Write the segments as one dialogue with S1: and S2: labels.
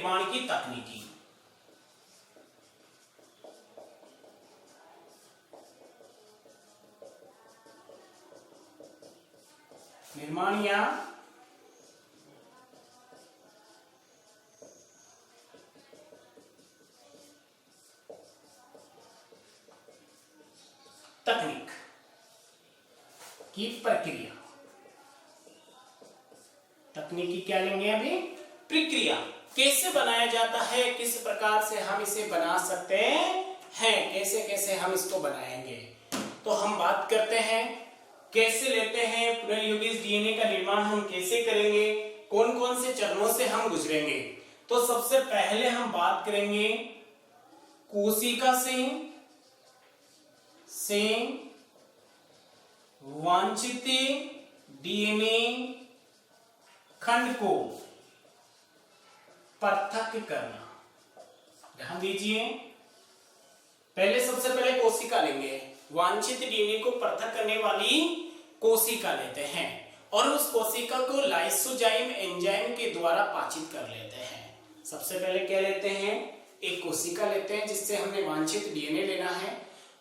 S1: निर्माण की तकनीकी। निर्माण या तकनीक की प्रक्रिया। तकनीकी क्या लेंगे अभी? प्रक्रिया। कैसे बनाया जाता है, किस प्रकार से हम इसे बना सकते हैं, कैसे कैसे हम इसको बनाएंगे। तो हम बात करते हैं कैसे लेते हैं पुनर्योजित डीएनए का निर्माण हम कैसे करेंगे, कौन कौन से चरणों से हम गुजरेंगे। तो सबसे पहले हम बात करेंगे कोशिका से वांछित डीएनए खंड को पृथक करना। ध्यान दीजिए, पहले सबसे पहले कोशिका लेंगे, वांछित डीएनए को पृथक करने वाली कोशिका लेते हैं और उस कोशिका को लाइसोजाइम एंजाइम के द्वारा पाचित कर लेते हैं। सबसे पहले क्या लेते हैं? एक कोशिका लेते हैं जिससे हमने वांछित डीएनए लेना है।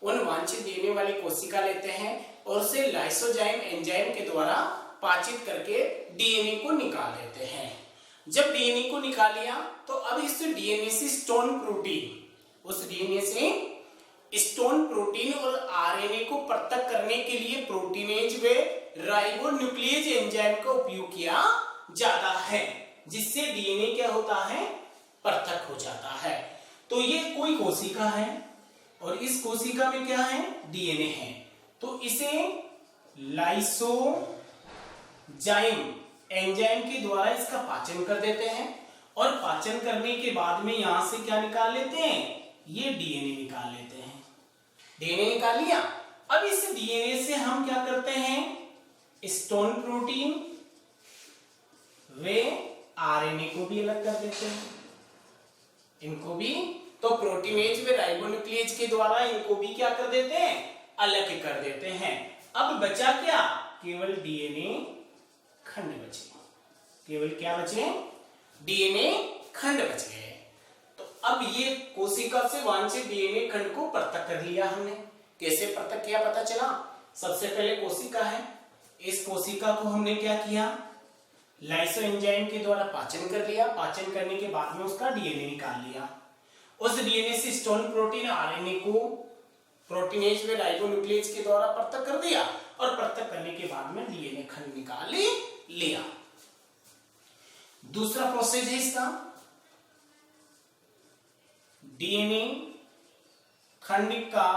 S1: उन वांछित डीएनए वाली कोशिका लेते हैं और उसे लाइसोजाइम एंजाइम के द्वारा पाचित करके डीएनए को निकाल लेते हैं। जब डीएनए को निकाल लिया तो अब इस डीएनए से स्टोन प्रोटीन, उस डीएनए से स्टोन प्रोटीन और आरएनए को पृथक करने के लिए प्रोटीनेज व राइबोन्यूक्लियेज एंजाइम का उपयोग किया जाता है, जिससे डीएनए क्या होता है? पृथक हो जाता है। तो ये कोई कोशिका है और इस कोशिका में क्या है? डीएनए है। तो इसे लाइसोजाइम एंजाइम के द्वारा इसका पाचन कर देते हैं और पाचन करने के बाद में यहां से क्या निकाल लेते हैं? ये डीएनए निकाल लेते हैं। डीएनए निकाल लिया। अब इस डीएनए से हम क्या करते हैं? स्टोन प्रोटीन वे आरएनए को भी अलग कर देते हैं, इनको भी। तो प्रोटीनेज व राइबोन्यूक्लियेज के द्वारा इनको भी क्या कर देते हैं? अलग कर देते हैं। अब बचा क्या? केवल डीएनए खंड बचे। केवल क्या बचे? डीएनए खंड बच गए। तो अब ये कोशिका से वांछित डीएनए खंड को पृथक कर लिया हमने। कैसे पृथक किया पता चला? सबसे पहले कोशिका है, इस कोशिका को हमने क्या किया? लाइसो एंजाइम के द्वारा पाचन कर लिया। पाचन करने के बाद में उसका डीएनए निकाल लिया। उस डीएनए से स्टोन प्रोटीन आरएनए को प्रोटीनेज व राइबोन्यूक्लियेज के द्वारा पृथक कर दिया और पृथक करने के बाद में डीएनए खंड निकाल लिया। दूसरा प्रोसेस है इसका, डीएनए खंड का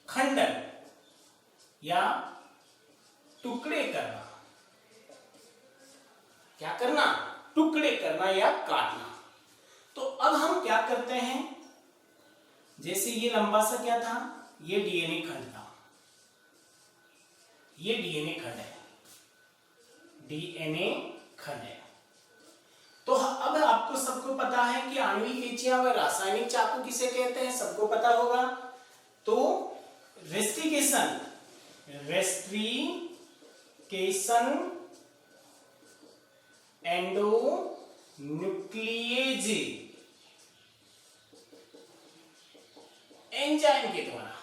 S1: खंडन या टुकड़े करना। क्या करना? टुकड़े करना या काटना। तो अब हम क्या करते हैं? जैसे ये लंबा सा क्या था? ये डीएनए खंड था, ये डीएनए खंड है, डीएनए खंड है। तो अब आपको सबको पता है कि आणविक कैंचियां व रासायनिक चाकू किसे कहते हैं, सबको पता होगा। तो रेस्ट्रिकेशन एंडोन्यूक्लियेज एंजाइम के द्वारा,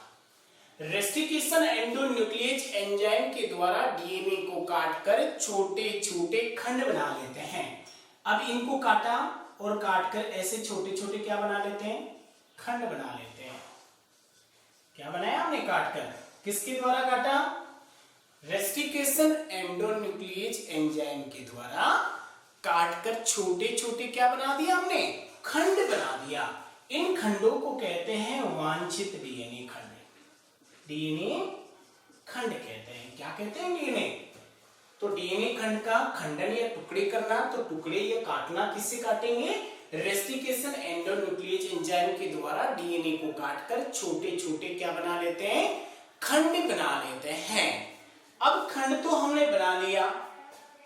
S1: रेस्ट्रिकेशन एंडोन्यूक्लियेज एंजाइम के द्वारा डीएनए को काटकर छोटे छोटे खंड बना लेते हैं। अब इनको काटा और काटकर ऐसे छोटे छोटे क्या बना लेते हैं? खंड बना लेते हैं। क्या बनाया हमने? काटकर। किसके द्वारा काटा? रेस्ट्रिकेशन एंडोन्यूक्लियेज एंजाइम के द्वारा काटकर छोटे छोटे क्या बना दिया हमने? खंड बना दिया। इन खंडों को कहते हैं वांछित डीएनए खंड। डीएनए खंड कहते हैं। क्या कहते हैं? डीएनए। तो डीएनए खंड का खंडन या टुकड़े करना, तो टुकड़े या काटना किससे काटेंगे? रेस्ट्रिकेशन एंडोन्यूक्लियेज एंजाइम के द्वारा डीएनए को काटकर छोटे छोटे क्या बना लेते हैं? खंड बना लेते हैं। अब खंड तो हमने बना लिया।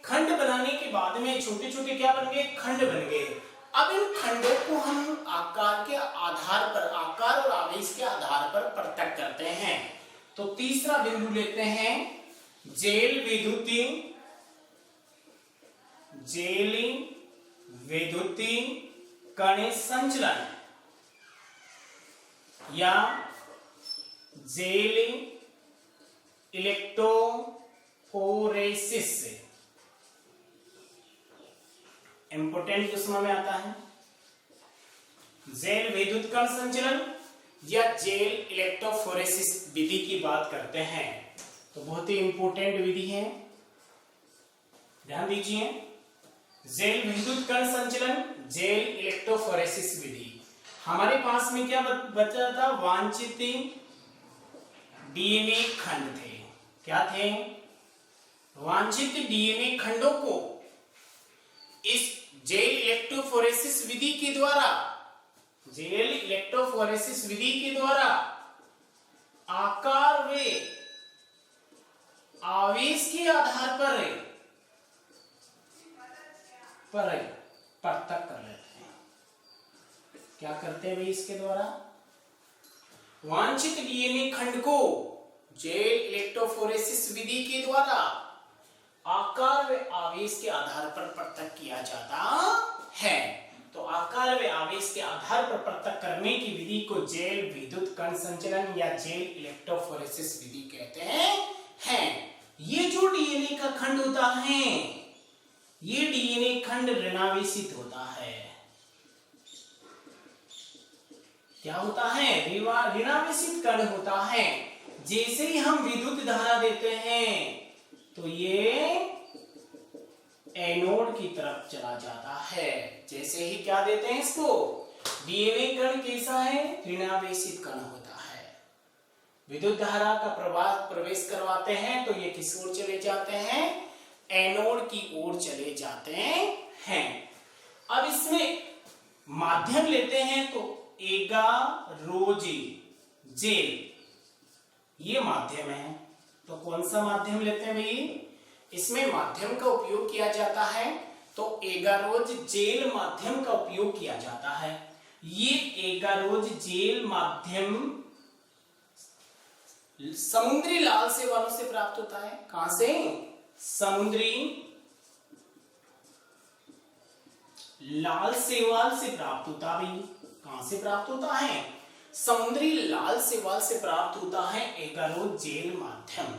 S1: खंड बनाने के बाद में छोटे छोटे क्या बन गए? खंड बन गए। अब इन खंडों को हम आकार के आधार पर, आकार और आवेश के आधार पर पृथक करते हैं। तो तीसरा बिंदु लेते हैं जेल विद्युतीकरण संचलन या जेल इलेक्ट्रोफोरेसिस इंपोर्टेंट क्वेश्चन में आता है। जेल विद्युतीकरण संचलन या जेल इलेक्ट्रोफोरेसिस विधि की बात करते हैं तो बहुत ही इंपोर्टेंट विधि है, ध्यान दीजिए। जेल विद्युतीकरण संचलन, जेल इलेक्ट्रोफोरेसिस विधि। हमारे पास में क्या बचा था? वांछित डीएनए खंड थे। क्या थे? वांछित डीएनए खंडों को इस जेल इलेक्ट्रोफोरेसिस विधि के द्वारा, जेल इलेक्ट्रोफोरेसिस विधि के द्वारा आकार व आवेश के आधार पर पृथक कर लेते हैं। क्या करते हैं भाई? इसके द्वारा वांछित डीएनए खंड को जेल इलेक्ट्रोफोरेसिस विधि के द्वारा आकार व आवेश के आधार पर पृथक किया जाता है। तो आकार व आवेश के आधार पर पृथक करने की विधि को जेल विद्युतीकरण संचलन या जेल इलेक्ट्रोफोरेसिस विधि कहते हैं। ये जो डीएनए का खंड होता है, ये डीएनए खंड ऋणावेशित होता है। क्या होता है? ऋणावेशित कण होता है। जैसे ही हम विद्युत धारा देते हैं तो ये एनोड की तरफ चला जाता है। जैसे ही क्या देते हैं इसको, डीएनए कण कैसा है? ऋणावेशित कण होता है। विद्युत धारा का प्रवाह प्रवेश करवाते हैं तो ये किस ओर चले जाते हैं? एनोड की ओर चले जाते हैं। अब इसमें माध्यम लेते हैं तो एगारोजी जेल, ये माध्यम है। तो कौन सा माध्यम लेते हैं भाई? इसमें माध्यम का उपयोग किया जाता है तो एगारोज जेल माध्यम का उपयोग किया जाता है। ये एगारोज जेल माध्यम समुद्री लाल शैवालों से प्राप्त होता है। कहां से? समुद्री लाल शैवाल से प्राप्त होता है। कहां से प्राप्त होता है? समुद्री लाल शैवाल से प्राप्त होता है एगारोज जेल माध्यम।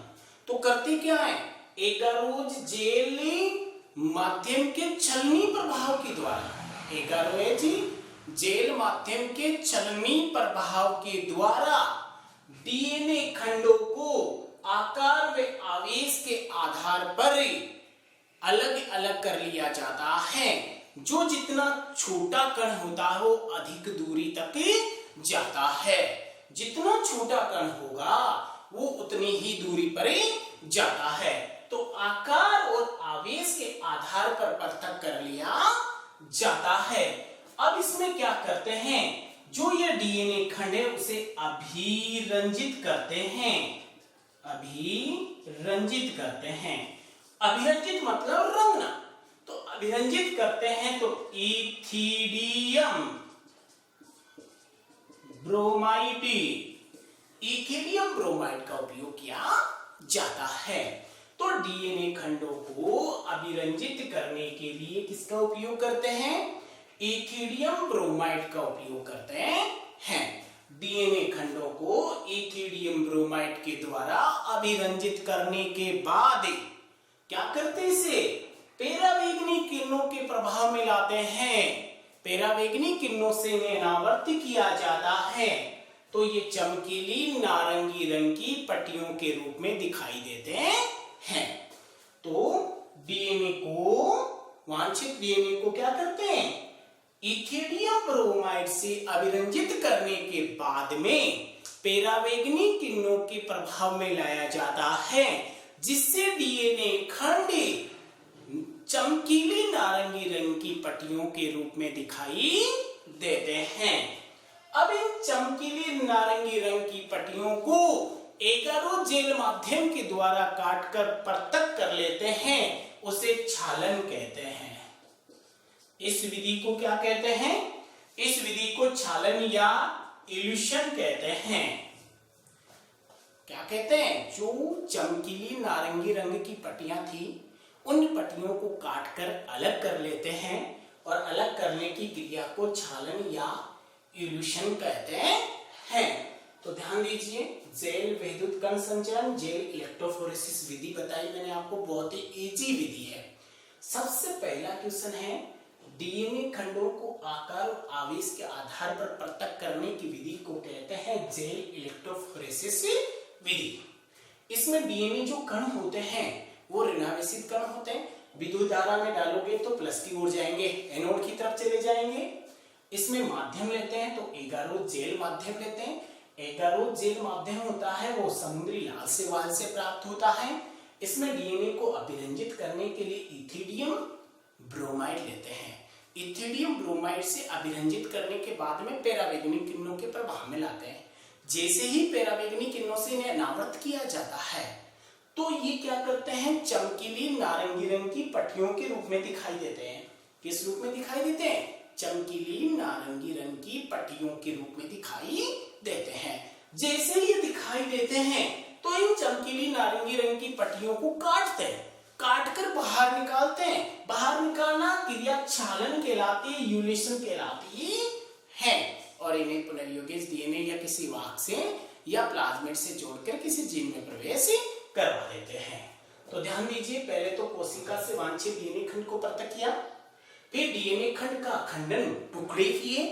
S1: तो करते क्या है? एगारोज जेल माध्यम के चलनी प्रभाव के द्वारा, एगारोज जेल माध्यम के चलनी प्रभाव के द्वारा डीएनए खंडों को आकार व आवेश के आधार पर अलग अलग कर लिया जाता है। जो जितना छोटा कण होता है वो अधिक दूरी तक जाता है। जितना छोटा कण होगा वो उतनी ही दूरी पर जाता है। तो आकार और आवेश के आधार पर पृथक कर लिया जाता है। अब इसमें क्या करते हैं? जो ये डीएनए खंड है उसे अभिरंजित करते हैं। अभिरंजित करते हैं। अभिरंजित मतलब रंगना। तो अभिरंजित करते हैं तो इथिडियम ब्रोमाइड, इथिडियम ब्रोमाइड का उपयोग किया जाता है। तो डीएनए खंडों को अभिरंजित करने के लिए किसका उपयोग करते हैं? इथिडियम ब्रोमाइड का उपयोग करते हैं। डीएनए खंडों को इथिडियम ब्रोमाइड के द्वारा अभिरंजित करने के बाद क्या करते हैं? इसे परावैंगनी किरणों के प्रभाव में लाते हैं। परावैंगनी किरणों से अनावर्तित किया जाता है तो ये चमकीली नारंगी रंग की पट्टियों के रूप में दिखाई देते हैं। तो डीएनए को, वांछित डीएनए को क्या करते हैं? इथिडियम ब्रोमाइड से अभिरंजित करने के बाद में परावैंगनी किरणों के प्रभाव में लाया जाता है, जिससे डीएनए खंड चमकीली नारंगी रंग की पट्टियों के रूप में दिखाई देते हैं। अब इन चमकीली नारंगी रंग की पट्टियों को एगारोज जेल माध्यम के द्वारा काटकर पृथक कर लेते हैं, उसे छालन कहते हैं। इस विधि को क्या कहते हैं? इस विधि को छालन या इल्यूशन कहते हैं। क्या कहते हैं? जो चमकीली नारंगी रंग की पट्टियां थी उन पट्टियों को काटकर अलग कर लेते हैं और अलग करने की क्रिया को छालन या इल्यूशन कहते हैं। तो ध्यान दीजिए, जेल विद्युत कण संचरण, जेल इलेक्ट्रोफोरेसिस विधि बताई मैंने आपको, बहुत ही इजी विधि है। सबसे पहला क्वेश्चन है, डीएनए खंडों को आकार और आवेश के आधार पर पृथक करने की विधि को कहते हैं जेल इलेक्ट्रोफोरेसिस विधि। इसमें डीएनए जो कण होते हैं वो ऋणावेशित कण होते हैं। विद्युत धारा में डालोगे तो प्लस की ओर जाएंगे, एनोड की तरफ चले जाएंगे। इसमें माध्यम लेते हैं तो एगारो जेल माध्यम लेते हैं। एगारो जेल माध्यम होता है वो समुद्री लाल शैवाल से प्राप्त होता है। इसमें डीएनए को अभिरंजित करने के लिए इथिडियम ब्रोमाइड लेते हैं। इथिडियम ब्रोमाइड से अभिरंजित करने के बाद में पराबैंगनी किरणों के प्रभाव में लाते हैं। जैसे ही पराबैंगनी किरणों से इन्हें अनावृत किया जाता है तो ये क्या करते हैं, चमकीली नारंगी रंग की पट्टियों के रूप में दिखाई देते हैं। किस रूप में दिखाई देते हैं? चमकीली नारंगी रंग की पट्टियों के रूप में दिखाई देते हैं। जैसे ये दिखाई देते हैं तो इन चमकीली नारंगी रंग की पट्टियों को काटते हैं, काटकर बाहर निकालते हैं। बाहर निकालना क्रिया छालन कहलाती है, यूलेशन कहलाती है। और इन्हें पुनर्योगित डीएनए या किसी वाहक से या प्लाज्मिड से जोड़कर किसी जीन में प्रवेश करवा देते हैं। तो ध्यान दीजिए, पहले तो कोशिका से वांछित डीएनए खंड को पृथक किया, फिर डीएनए खंड का खंडन टुकड़े किए,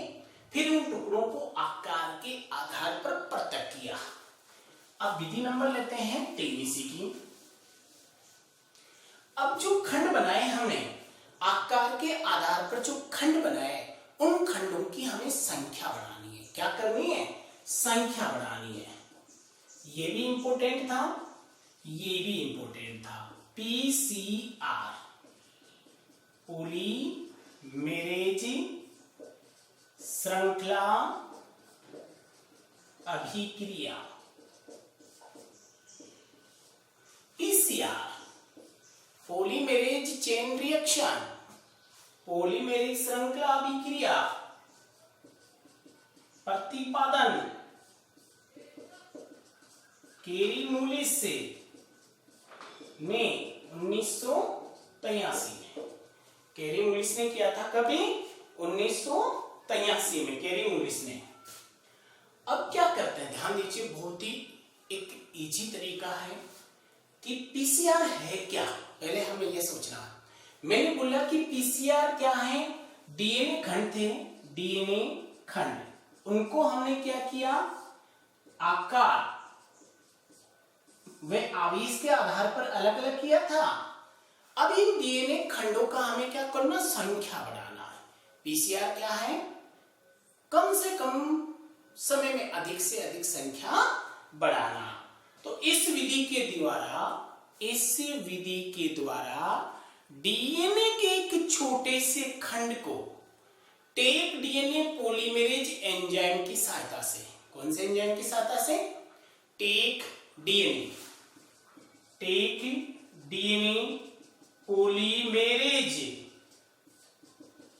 S1: फिर उन टुकड़ों को आकार के आधार पर पृथक किया। अब विधि नंबर लेते हैं 23 की। अब जो खंड बनाए हमने, आकार के आधार पर जो खंड बनाए, उन खंडों की हमें संख्या बढ़ानी है। क्या करनी है? संख्या बढ़ानी है। ये भी इंपॉर्टेंट था, ये भी इंपॉर्टेंट था। पीसीआर, पॉलीमेरेज श्रृंखला अभिक्रिया। PCR, polymerase chain reaction, polymerase श्रृंखला अभिक्रिया, प्रतिपादन केरी मूलिस ने 1983 में, केरी मूलिस ने किया था। कभी? 1983 में केरी मूलिस ने। अब क्या करते हैं, ध्यान दीजिए, बहुत ही एक इजी तरीका है कि पीसीआर है क्या। पहले हमें यह सोचना है। मैंने बोला कि पीसीआर क्या है? डीएनए खंड थे, डीएनए खंड, उनको हमने क्या किया, आकार वे आवेश के आधार पर अलग अलग किया था। अब इन डीएनए खंडों का हमें क्या करना, संख्या बढ़ाना है। पीसीआर क्या है? कम से कम समय में अधिक से अधिक संख्या बढ़ाना। तो इस विधि के द्वारा डीएनए के एक छोटे से खंड को टेक डीएनए पॉलीमेरेज एंजाइम की सहायता से, कौन से एंजाइम की सहायता से? टेक डीएनए पॉलीमेरेज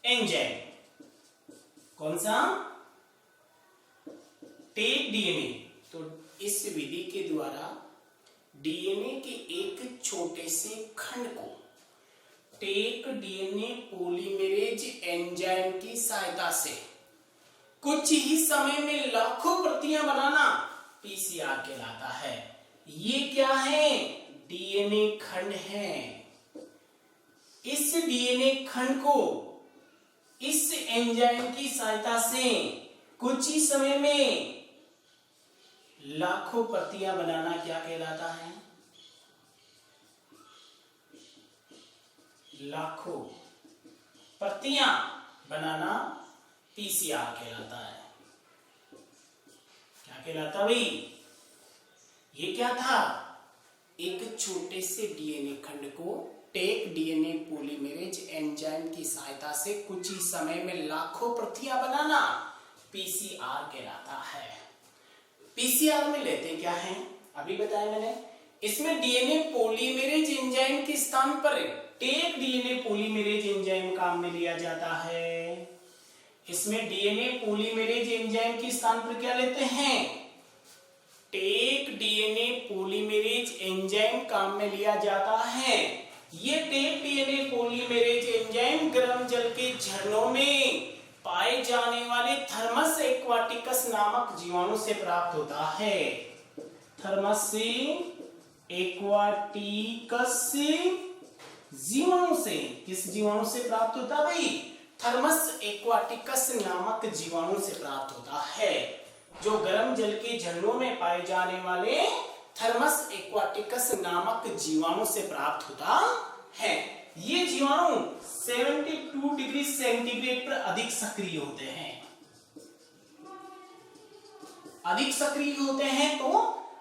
S1: एंजाइम, कौन सा? Taq DNA. तो इस विधि के द्वारा डीएनए के एक छोटे से खंड को टेक डीएनए पॉलीमेरेज एंजाइम की सहायता से कुछ ही समय में लाखों प्रतियां बनाना पीसीआर कहलाता है। ये क्या है? डीएनए खंड है। इस डीएनए खंड को इस एंजाइम की सहायता से कुछ ही समय में लाखों प्रतियां बनाना क्या कहलाता है? लाखों प्रतियां बनाना पीसीआर कहलाता है। क्या कहलाता भाई? ये क्या था? एक छोटे से डीएनए खंड को टेक डीएनए पॉलीमेरेज एंजाइम की सहायता से कुछ ही समय में लाखों प्रतियां बनाना पीसीआर कहलाता है। पीसीआर में लेते क्या है? अभी बताया मैंने। इसमें डीएनए पॉलीमेरेज एंजाइम के स्थान पर टेक डीएनए पॉलीमेरेज एंजाइम काम में लिया जाता है। इसमें डीएनए पॉलीमेरेज एंजाइम के स्थान पर क्या लेते हैं? टेक डीएनए पॉलीमेरेज एंजाइम काम में लिया जाता है। ये टेप डीएनए पॉलीमरेज एंजाइम गर्म जल के झरनों में पाए जाने वाले थर्मस एक्वाटिकस नामक जीवाणु से प्राप्त होता है। थर्मस एक्वाटिकस जीवाणु से, किस जीवाणु से प्राप्त होता है भाई? थर्मस एक्वाटिकस नामक जीवाणु से प्राप्त होता है, जो गर्म जल के झरनों में पाए जाने वाले थर्मस एक्वाटिकस नामक जीवाणु से प्राप्त होता है। ये जीवाणु 72 डिग्री सेंटीग्रेड पर अधिक सक्रिय होते हैं। अधिक सक्रिय होते हैं तो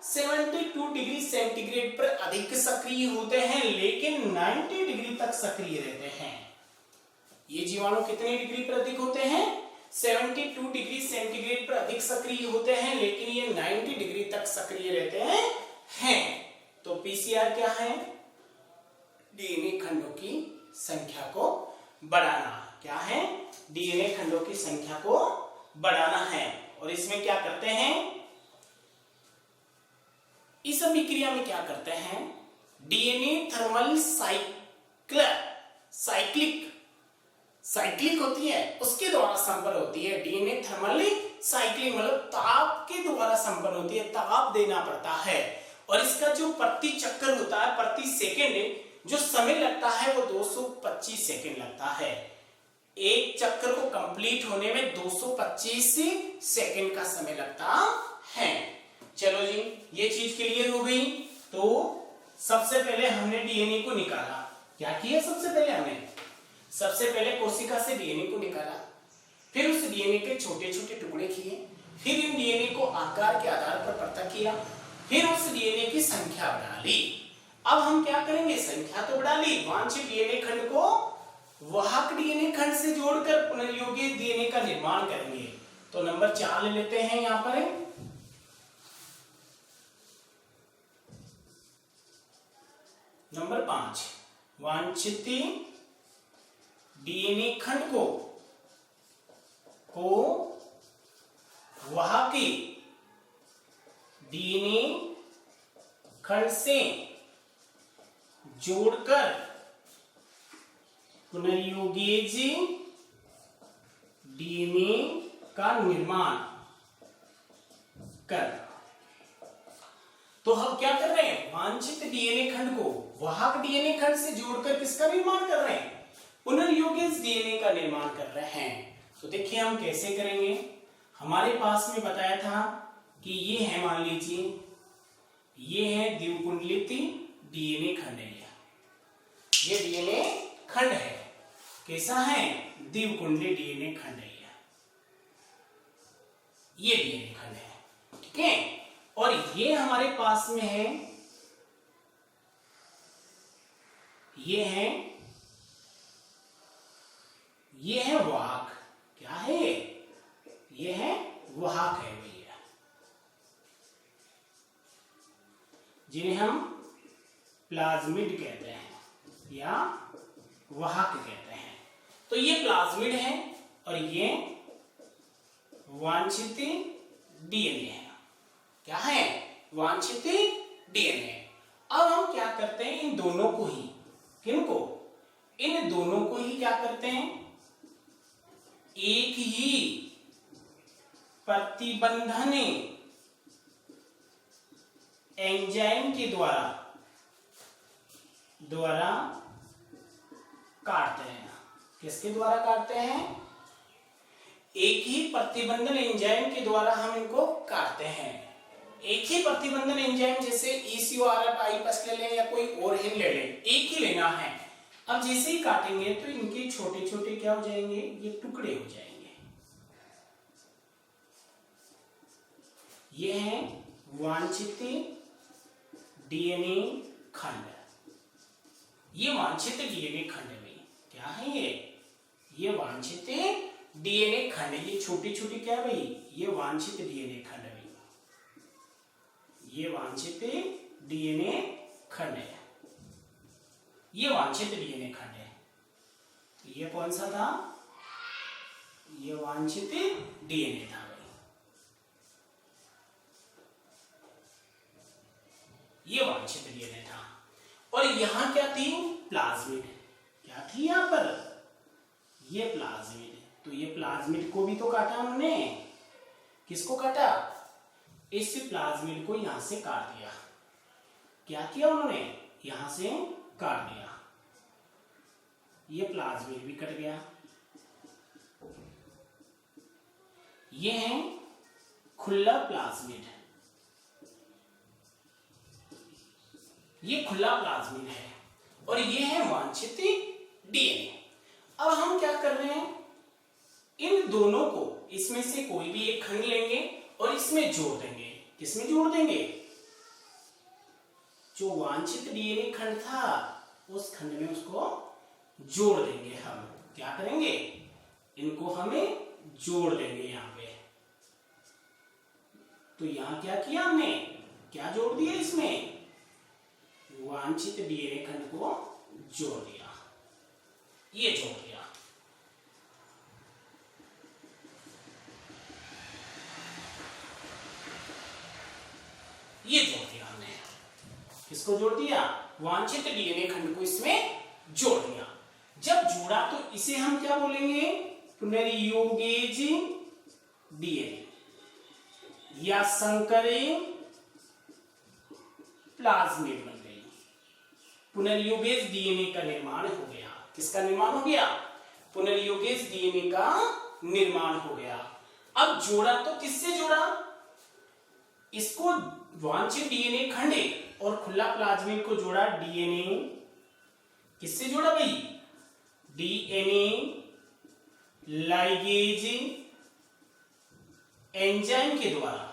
S1: 72 डिग्री सेंटीग्रेड पर अधिक सक्रिय होते हैं, लेकिन 90 डिग्री तक सक्रिय रहते हैं। ये जीवाणु कितने डिग्री पर अधिक होते हैं? 72 डिग्री सेंटीग्रेड पर अधिक सक्रिय होते हैं, लेकिन ये 90 डिग्री तक सक्रिय रहते हैं। तो पीसीआर क्या है? डीएनए खंडों की संख्या को बढ़ाना। क्या है? डीएनए खंडों की संख्या को बढ़ाना है। और इसमें क्या करते हैं? इस अभिक्रिया में क्या करते हैं? डीएनए थर्मल साइक्लिक होती है, उसके द्वारा संपन्न होती है। डीएनए थर्मल साइक्लिंग मतलब ताप के द्वारा संपन्न होती है, ताप देना पड़ता है। और इसका जो प्रति चक्कर होता है, प्रति सेकेंड जो समय लगता है वो 225 सेकेंड लगता है। एक चक्कर को कंप्लीट होने में 225 सेकेंड का समय लगता है। चलो जी, ये चीज क्लियर हो गई। तो सबसे पहले हमने डीएनए को निकाला। क्या किया? सबसे पहले कोशिका से डीएनए को निकाला, फिर उस डीएनए के छोटे छोटे टुकड़े किए, फिर इन डीएनए को आकार के आधार पर पृथक किया, फिर उस डीएनए की संख्या बढ़ा ली। अब हम क्या करेंगे? संख्या तो बढ़ा ली, वांछित डीएनए खंड को वाहक डीएनए खंड से जोड़कर पुनर्योगी डीएनए का निर्माण करेंगे। तो नंबर 4 ले लेते हैं यहां पर। नंबर 5, वांछित डीएनए खंड को वाहकी डीएनए खंड से जोड़कर पुनर्योगेज डीएनए का निर्माण कर। तो हम क्या कर रहे हैं? वांछित डीएनए खंड को वाहक डीएनए खंड से जोड़कर किसका निर्माण कर रहे हैं? पुनर्योगेज डीएनए का निर्माण कर रहे हैं। तो देखिए हम कैसे करेंगे। हमारे पास में बताया था कि ये है, मान लीजिए ये है द्विकुंडलित डीएनए खंड है। ये डीएनए खंड है, कैसा है? द्विकुंडलित डीएनए खंड है। ये डीएनए खंड है, ठीक है। और ये हमारे पास में है, ये है वाहक। क्या है? ये है वाहक है भैया, जिन्हें हम प्लाज्मिड कहते हैं या वाहक कहते हैं। तो ये प्लाज्मिड है और ये वांछित डीएनए है। क्या है? वांछित डीएनए। अब हम क्या करते हैं? इन दोनों को ही, किनको? इन दोनों को ही क्या करते हैं? एक ही प्रतिबंधन एंजाइम के द्वारा काटते हैं। किसके द्वारा काटते हैं? एक ही प्रतिबंधन एंजाइम के द्वारा हम इनको काटते हैं। एक ही प्रतिबंधन एंजाइम, जैसे ECORF ले लें या कोई और ही ले लें, एक ही लेना है। अब जैसे ही काटेंगे तो इनके छोटे छोटे क्या हो जाएंगे? ये टुकड़े हो जाएंगे। ये है वांछित डीएनए खंड। ये वांछित डीएनए खंड में क्या है? ये वांछित डीएनए खंड। ये छोटी छोटी क्या भाई? ये वांछित डीएनए खंड है। ये वांछित डीएनए खंड है। ये वांछित डीएनए खंड है। ये कौन सा था? ये वांछित डीएनए था भाई। ये वांछित डीएनए था। और यहां क्या थी, प्लाज्मिड। क्या थी यहां पर, ये प्लाज्मिड। तो ये प्लाज्मिड को भी तो काटा उन्होंने, किसको काटा, इस प्लाज्मिड को यहां से काट दिया। क्या किया उन्होंने, यहां से काट दिया, ये प्लाज्मिड भी कट गया। ये है खुला प्लाज्मिड, ये खुला प्लाज्मिड है, और ये है वांछित डीएनए। अब हम क्या कर रहे हैं, इन दोनों को इसमें से कोई भी एक खंड लेंगे और इसमें जोड़ देंगे। किसमें जोड़ देंगे, जो वांछित डीएनए खंड था उस खंड में उसको जोड़ देंगे। हम क्या करेंगे, इनको हमें जोड़ देंगे यहां पे। तो यहां क्या किया हमने, क्या जोड़ दिया, इसमें वांछित डीएनए खंड को जोड़ दिया, ये जोड़ दिया। ये जोड़ दिया हमने, किसको जोड़ दिया, वांछित डीएनए खंड को इसमें जोड़ दिया। जब जोड़ा तो इसे हम क्या बोलेंगे, पुनर्योगेज डीएनए या संकरी प्लाज्मिड बन गई। पुनर्योगेज डीएनए का निर्माण हो गया। किसका निर्माण हो गया, पुनर्योगेज डीएनए का निर्माण हो गया। अब जोड़ा तो किससे जोड़ा, इसको वांछित डीएनए खंड और खुला प्लाज्मिड को जोड़ा डीएनए, किससे जोड़ा भाई, डीएनए लाइगेज एंजाइम के द्वारा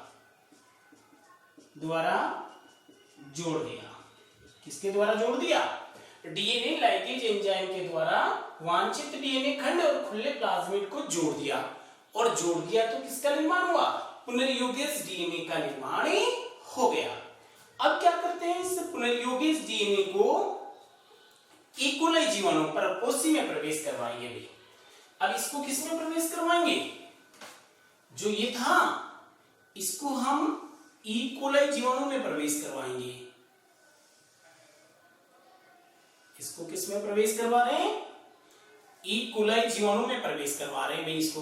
S1: जोड़ दिया। किसके द्वारा जोड़ दिया, डीएनए लाइगेज एंजाइम के द्वारा वांछित डीएनए खंड और खुले प्लाज्मिड को जोड़ दिया। और जोड़ दिया तो किसका निर्माण हुआ, पुनर्योगेज डीएनए का निर्माण हो गया। अब क्या करते हैं, इस पुनर्योगेज डीएनए को इकोलाई जीवाणु परपोषी में प्रवेश करवाएंगे भी। अब इसको किस में प्रवेश करवाएंगे, जो ये था इसको हम इकोलाई जीवाणु में प्रवेश करवाएंगे। इसको किस में प्रवेश करवा रहे हैं, इकोलाई जीवाणु में प्रवेश करवा रहे हैं भाई। इसको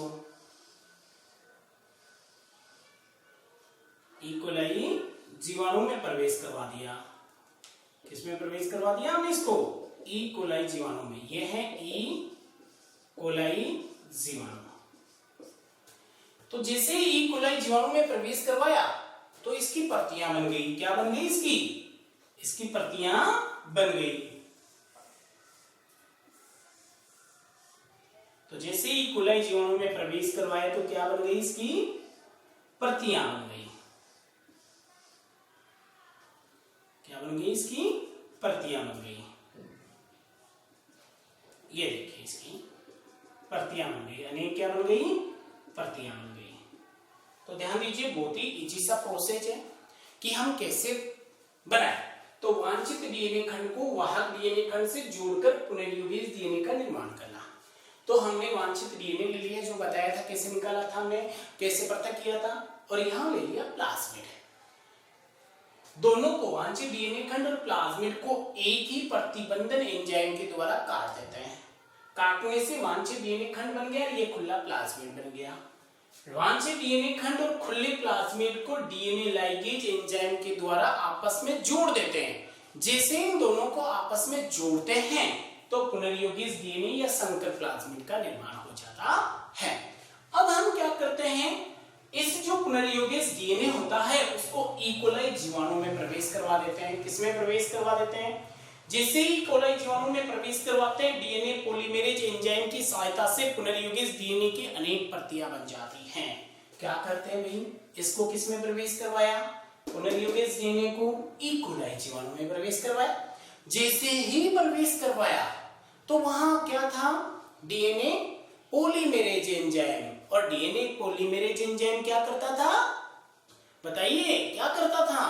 S1: इकोलाई जीवाणु में प्रवेश करवा दिया। किसमें प्रवेश करवा दिया हमने इसको, इकोलाई जीवाणु में। यह है इकोलाई जीवाणु। तो जैसे ही इकोलाई जीवाणु में प्रवेश करवाया तो इसकी प्रतियां बन गई। क्या बन गई, इसकी प्रतियां बन गई। तो जैसे ही इकोलाई जीवाणु में प्रवेश करवाया तो क्या बन गई, इसकी प्रतियां बन गई। क्या बन गई, इसकी प्रतियां बन गई। ये देखिए, इसकी प्रतियां बन गई, अनेक क्या बन गई, प्रतियां बन गई। तो ध्यान दीजिए, बहुत ही इजी सा प्रोसेस है कि हम कैसे बनाए। तो वांछित डीएनए खंड को वाहक डीएनए खंड से जोड़कर पुनर्योगेज डीएनए का निर्माण करना। तो हमने वांछित डीएनए ले लिया, जो बताया था कैसे निकाला था हमने, कैसे पृथक किया था, और यहां ले लिया प्लाज्मिड। दोनों को, वांछित डीएनए खंड और प्लाज्मिड को एक ही प्रतिबंधन एंजाइम के द्वारा काट देते हैं। काटने से वांछित डीएनए खंड बन गया, ये खुला प्लाज्मिड बन गया। वांछित डीएनए खंड और खुले प्लाज्मिड को डीएनए लाइगेज एंजाइम के द्वारा आपस में जोड़ देते हैं। जैसे इन दोनों को आपस में जोड़ते हैं तो पुनर्योगेज डीएनए या संकर प्लाज्मिड का निर्माण हो जाता है। अब हम क्या करते हैं, इस जो पुनर्योगेज डीएनए होता है उसको इकोलाई जीवाणु में प्रवेश करवा देते हैं। किसमें प्रवेश करवा देते हैं, जैसे ही इकोलाई जीवाणु में प्रवेश करवाते हैं, डीएनए पॉलीमेरेज एंजाइम की सहायता से पुनर्योगेज डीएनए की अनेक प्रतियां बन जाती हैं। क्या करते हैं भाई, इसको किसमें प्रवेश करवाया, पुनर्योगेज डीएनए को इकोलाई जीवाणु में प्रवेश करवाया। जैसे ही प्रवेश करवाया तो वहां क्या था, डीएनए पॉलीमेरेज एंजाइम। और डीएनए पॉलीमेरेज एंजाइम क्या करता था, बताइए क्या करता था,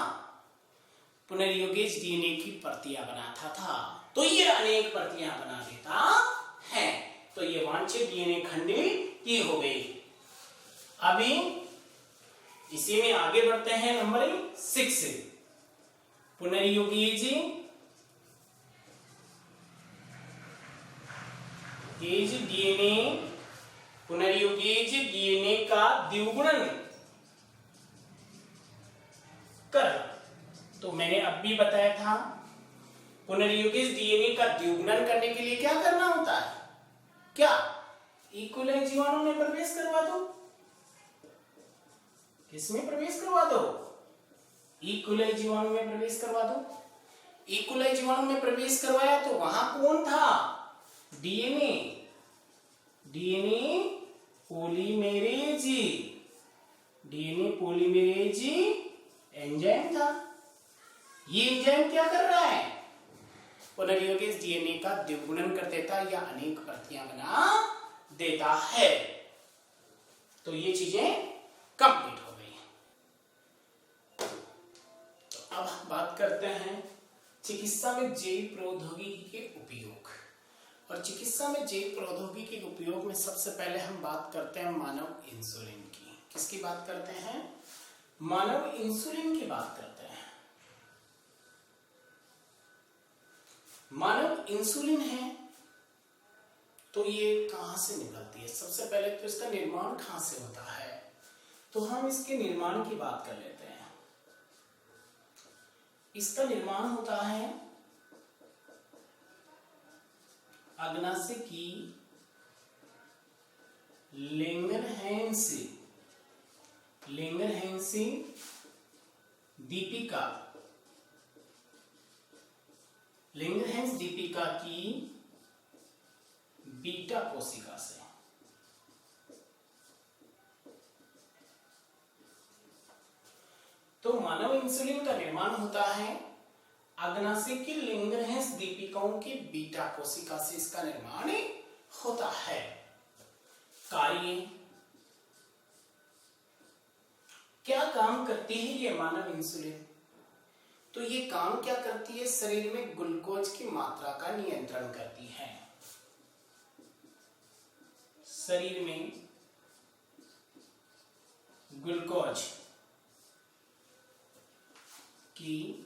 S1: पुनर्योगेज डीएनए की प्रतियां बनाता था। तो ये अनेक प्रतियां बना देता है। तो ये वांछित डीएनए खंड की हो गई। अभी इसी में आगे बढ़ते हैं, नंबर 6, पुनर्योगेज पुनर्युगेज डीएनए का द्विगुणन करना। तो मैंने अब भी बताया था, पुनर्युगेज डीएनए का द्विगुणन करने के लिए क्या करना होता है? क्या इकोलाई जीवाणु में प्रवेश करवा दो। किसमें प्रवेश करवा दो? इकोलाई जीवाणु में प्रवेश करवा दो। इकोलाई जीवाणु में प्रवेश करवाया तो वहां कौन था? डीएनए पॉलीमेरेज एंजाइम था। ये एंजाइम क्या कर रहा है? पुनर्युगेज डीएनए का द्विगुणन कर देता या अनेक प्रतियां बना देता है। तो ये चीजें कंप्लीट हो गई। तो अब हम बात करते हैं चिकित्सा में जैव प्रौद्योगिकी के उपयोग। और चिकित्सा में जैव प्रौद्योगिकी के उपयोग में सबसे पहले हम बात करते हैं मानव इंसुलिन की। किसकी बात करते हैं? मानव इंसुलिन की बात करते हैं। मानव इंसुलिन है तो ये कहां से निकलती है? सबसे पहले तो इसका निर्माण कहां से होता है? तो हम इसके निर्माण की बात कर लेते हैं। इसका निर्माण होता है अग्नाशय की लेंगरहैंसी दीपिका की बीटा कोशिका से। तो मानव इंसुलिन का निर्माण होता है अग्नाशय की लेंगरहैंस दीपिकाओं की बीटा कोशिका से। इसका निर्माण होता है। कार्य क्या काम करती है ये मानव इंसुलिन? तो ये काम क्या करती है? शरीर में ग्लूकोज की मात्रा का नियंत्रण करती है। शरीर में ग्लूकोज की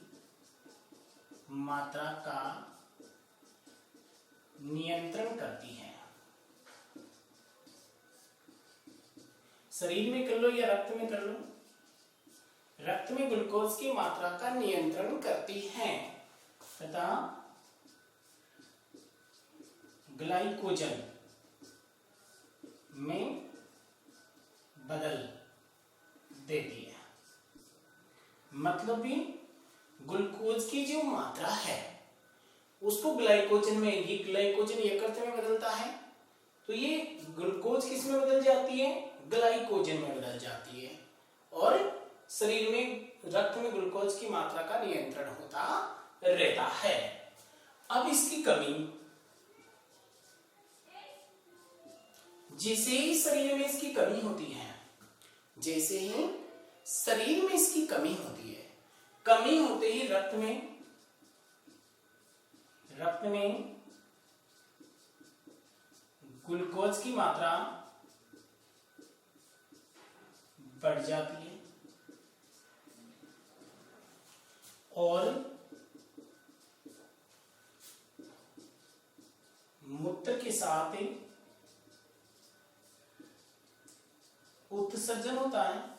S1: मात्रा का नियंत्रण करती है। शरीर में कर लो या रक्त में कर लो, रक्त में ग्लूकोज की मात्रा का नियंत्रण करती है तथा ग्लाइकोजन में बदल देती है। मतलब भी ग्लूकोज की जो मात्रा है उसको ग्लाइकोजन में, ये ग्लाइकोजन यकृत में बदलता है तो ये ग्लूकोज किस में बदल जाती है? ग्लाइकोजन में बदल जाती है और शरीर में रक्त में ग्लूकोज की मात्रा का नियंत्रण होता रहता है। अब इसकी कमी, जैसे ही शरीर में इसकी कमी होती है, जैसे ही शरीर में इसकी कमी होती है, कमी होते ही रक्त में ग्लूकोज की मात्रा बढ़ जाती है और मूत्र के साथ उत्सर्जन होता है।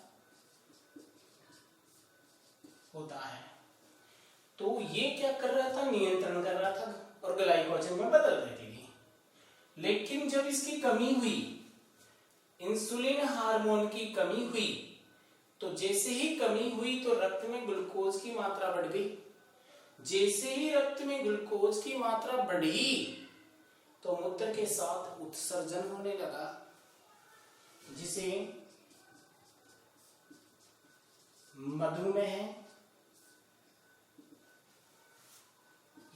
S1: तो ये क्या कर रहा था? नियंत्रण कर रहा था और ग्लाइकोजन में बदल देती थी। लेकिन जब इसकी कमी हुई, इंसुलिन हार्मोन की कमी हुई, तो जैसे ही कमी हुई तो रक्त में ग्लूकोज की मात्रा बढ़ गई। जैसे ही रक्त में ग्लूकोज की मात्रा बढ़ी तो मूत्र के साथ उत्सर्जन होने लगा, जिसे मधुमेह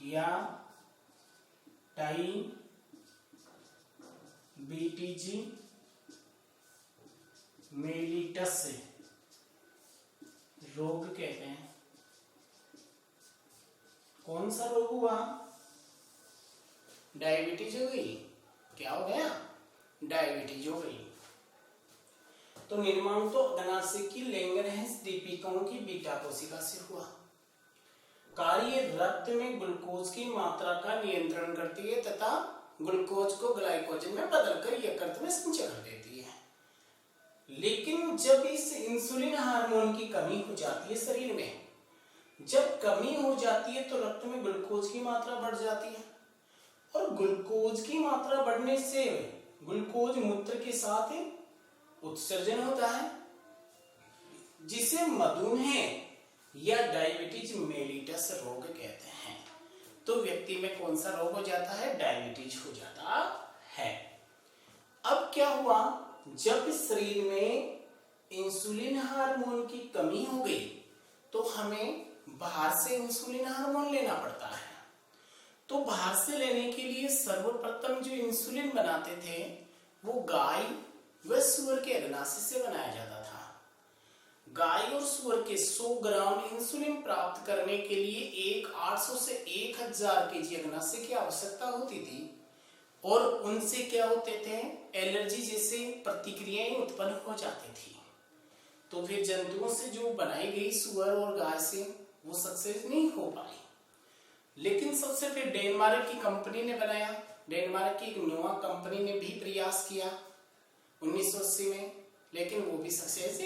S1: या डायबिटीज मेलिटस रोग कहते हैं। कौन सा रोग हुआ? डायबिटीज हो गई। क्या हो गया? डायबिटीज हो गई। तो निर्माण तो अग्नाशय की लेंगरहैंस दीपिकाओं की बीटा कोशिका से हुआ। कार्य रक्त में ग्लूकोज की मात्रा का नियंत्रण करती है तथा ग्लूकोज को ग्लाइकोजन में बदलकर यकृत में संचय कर देती है। लेकिन जब इस इंसुलिन हार्मोन की कमी हो जाती है शरीर में, जब कमी हो जाती है तो रक्त में ग्लूकोज की मात्रा बढ़ जाती है, और ग्लूकोज की मात्रा बढ़ने से ग्लूकोज मूत्र के साथ उत्सर्जन होता है, जिसे मधुमेह या डायबिटीज मेलिटस रोग कहते हैं। तो व्यक्ति में कौन सा रोग हो जाता है? डायबिटीज हो जाता है। अब क्या हुआ, जब शरीर में इंसुलिन हार्मोन की कमी हो गई तो हमें बाहर से इंसुलिन हार्मोन लेना पड़ता है। तो बाहर से लेने के लिए सर्वप्रथम जो इंसुलिन बनाते थे वो गाय व सुअर के अग्नाशय से बनाया जाता था। गाय और सुअर के 100 ग्राम इंसुलिन प्राप्त करने के लिए 800 से 1000 केजी अग्नाशय की आवश्यकता होती थी, और उनसे क्या होते थे? एलर्जी जैसे प्रतिक्रियाएं उत्पन्न हो जाती थी। तो फिर जंतुओं से जो बनाई गई सुअर और गाय से वो सक्सेस नहीं हो पाई। लेकिन सबसे फिर डेनमार्क की कंपनी ने बनाया, डेनमार्क की एक नोवा कंपनी ने भी प्रयास किया 1980 में, लेकिन वो भी सक्सेस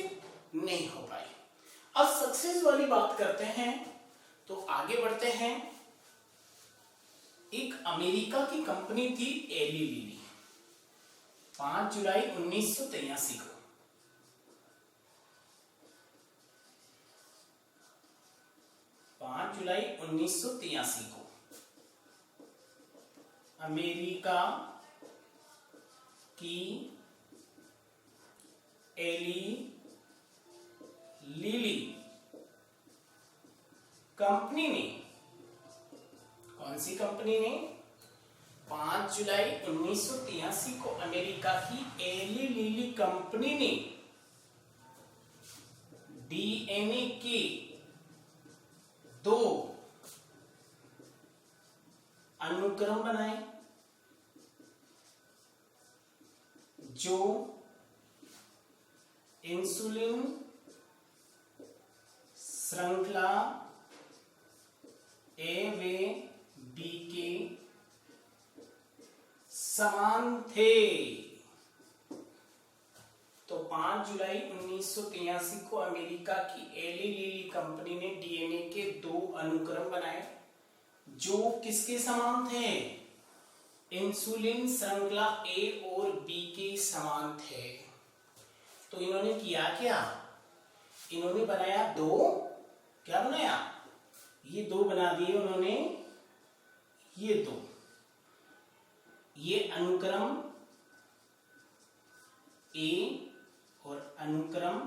S1: नहीं हो पाई। अब सक्सेस वाली बात करते हैं तो आगे बढ़ते हैं। एक अमेरिका की कंपनी थी एली लिली, 5 जुलाई 1983 को। जुलाई 1983 को अमेरिका की एली लिली कंपनी ने, कौन सी कंपनी ने? 5 जुलाई 1983 को अमेरिका की एली लिली कंपनी ने डीएनए के 2 अनुक्रम बनाए जो इंसुलिन श्रृंखला ए व बी के समान थे। तो 5 जुलाई 1983 को अमेरिका की एली लिली कंपनी ने डीएनए के 2 अनुक्रम बनाए जो किसके समान थे? इंसुलिन श्रृंखला ए और बी के समान थे। तो इन्होंने किया क्या? इन्होंने बनाया 2, क्या बनाया? ये 2 बना दिए उन्होंने, ये 2, ये अनुक्रम ए और अनुक्रम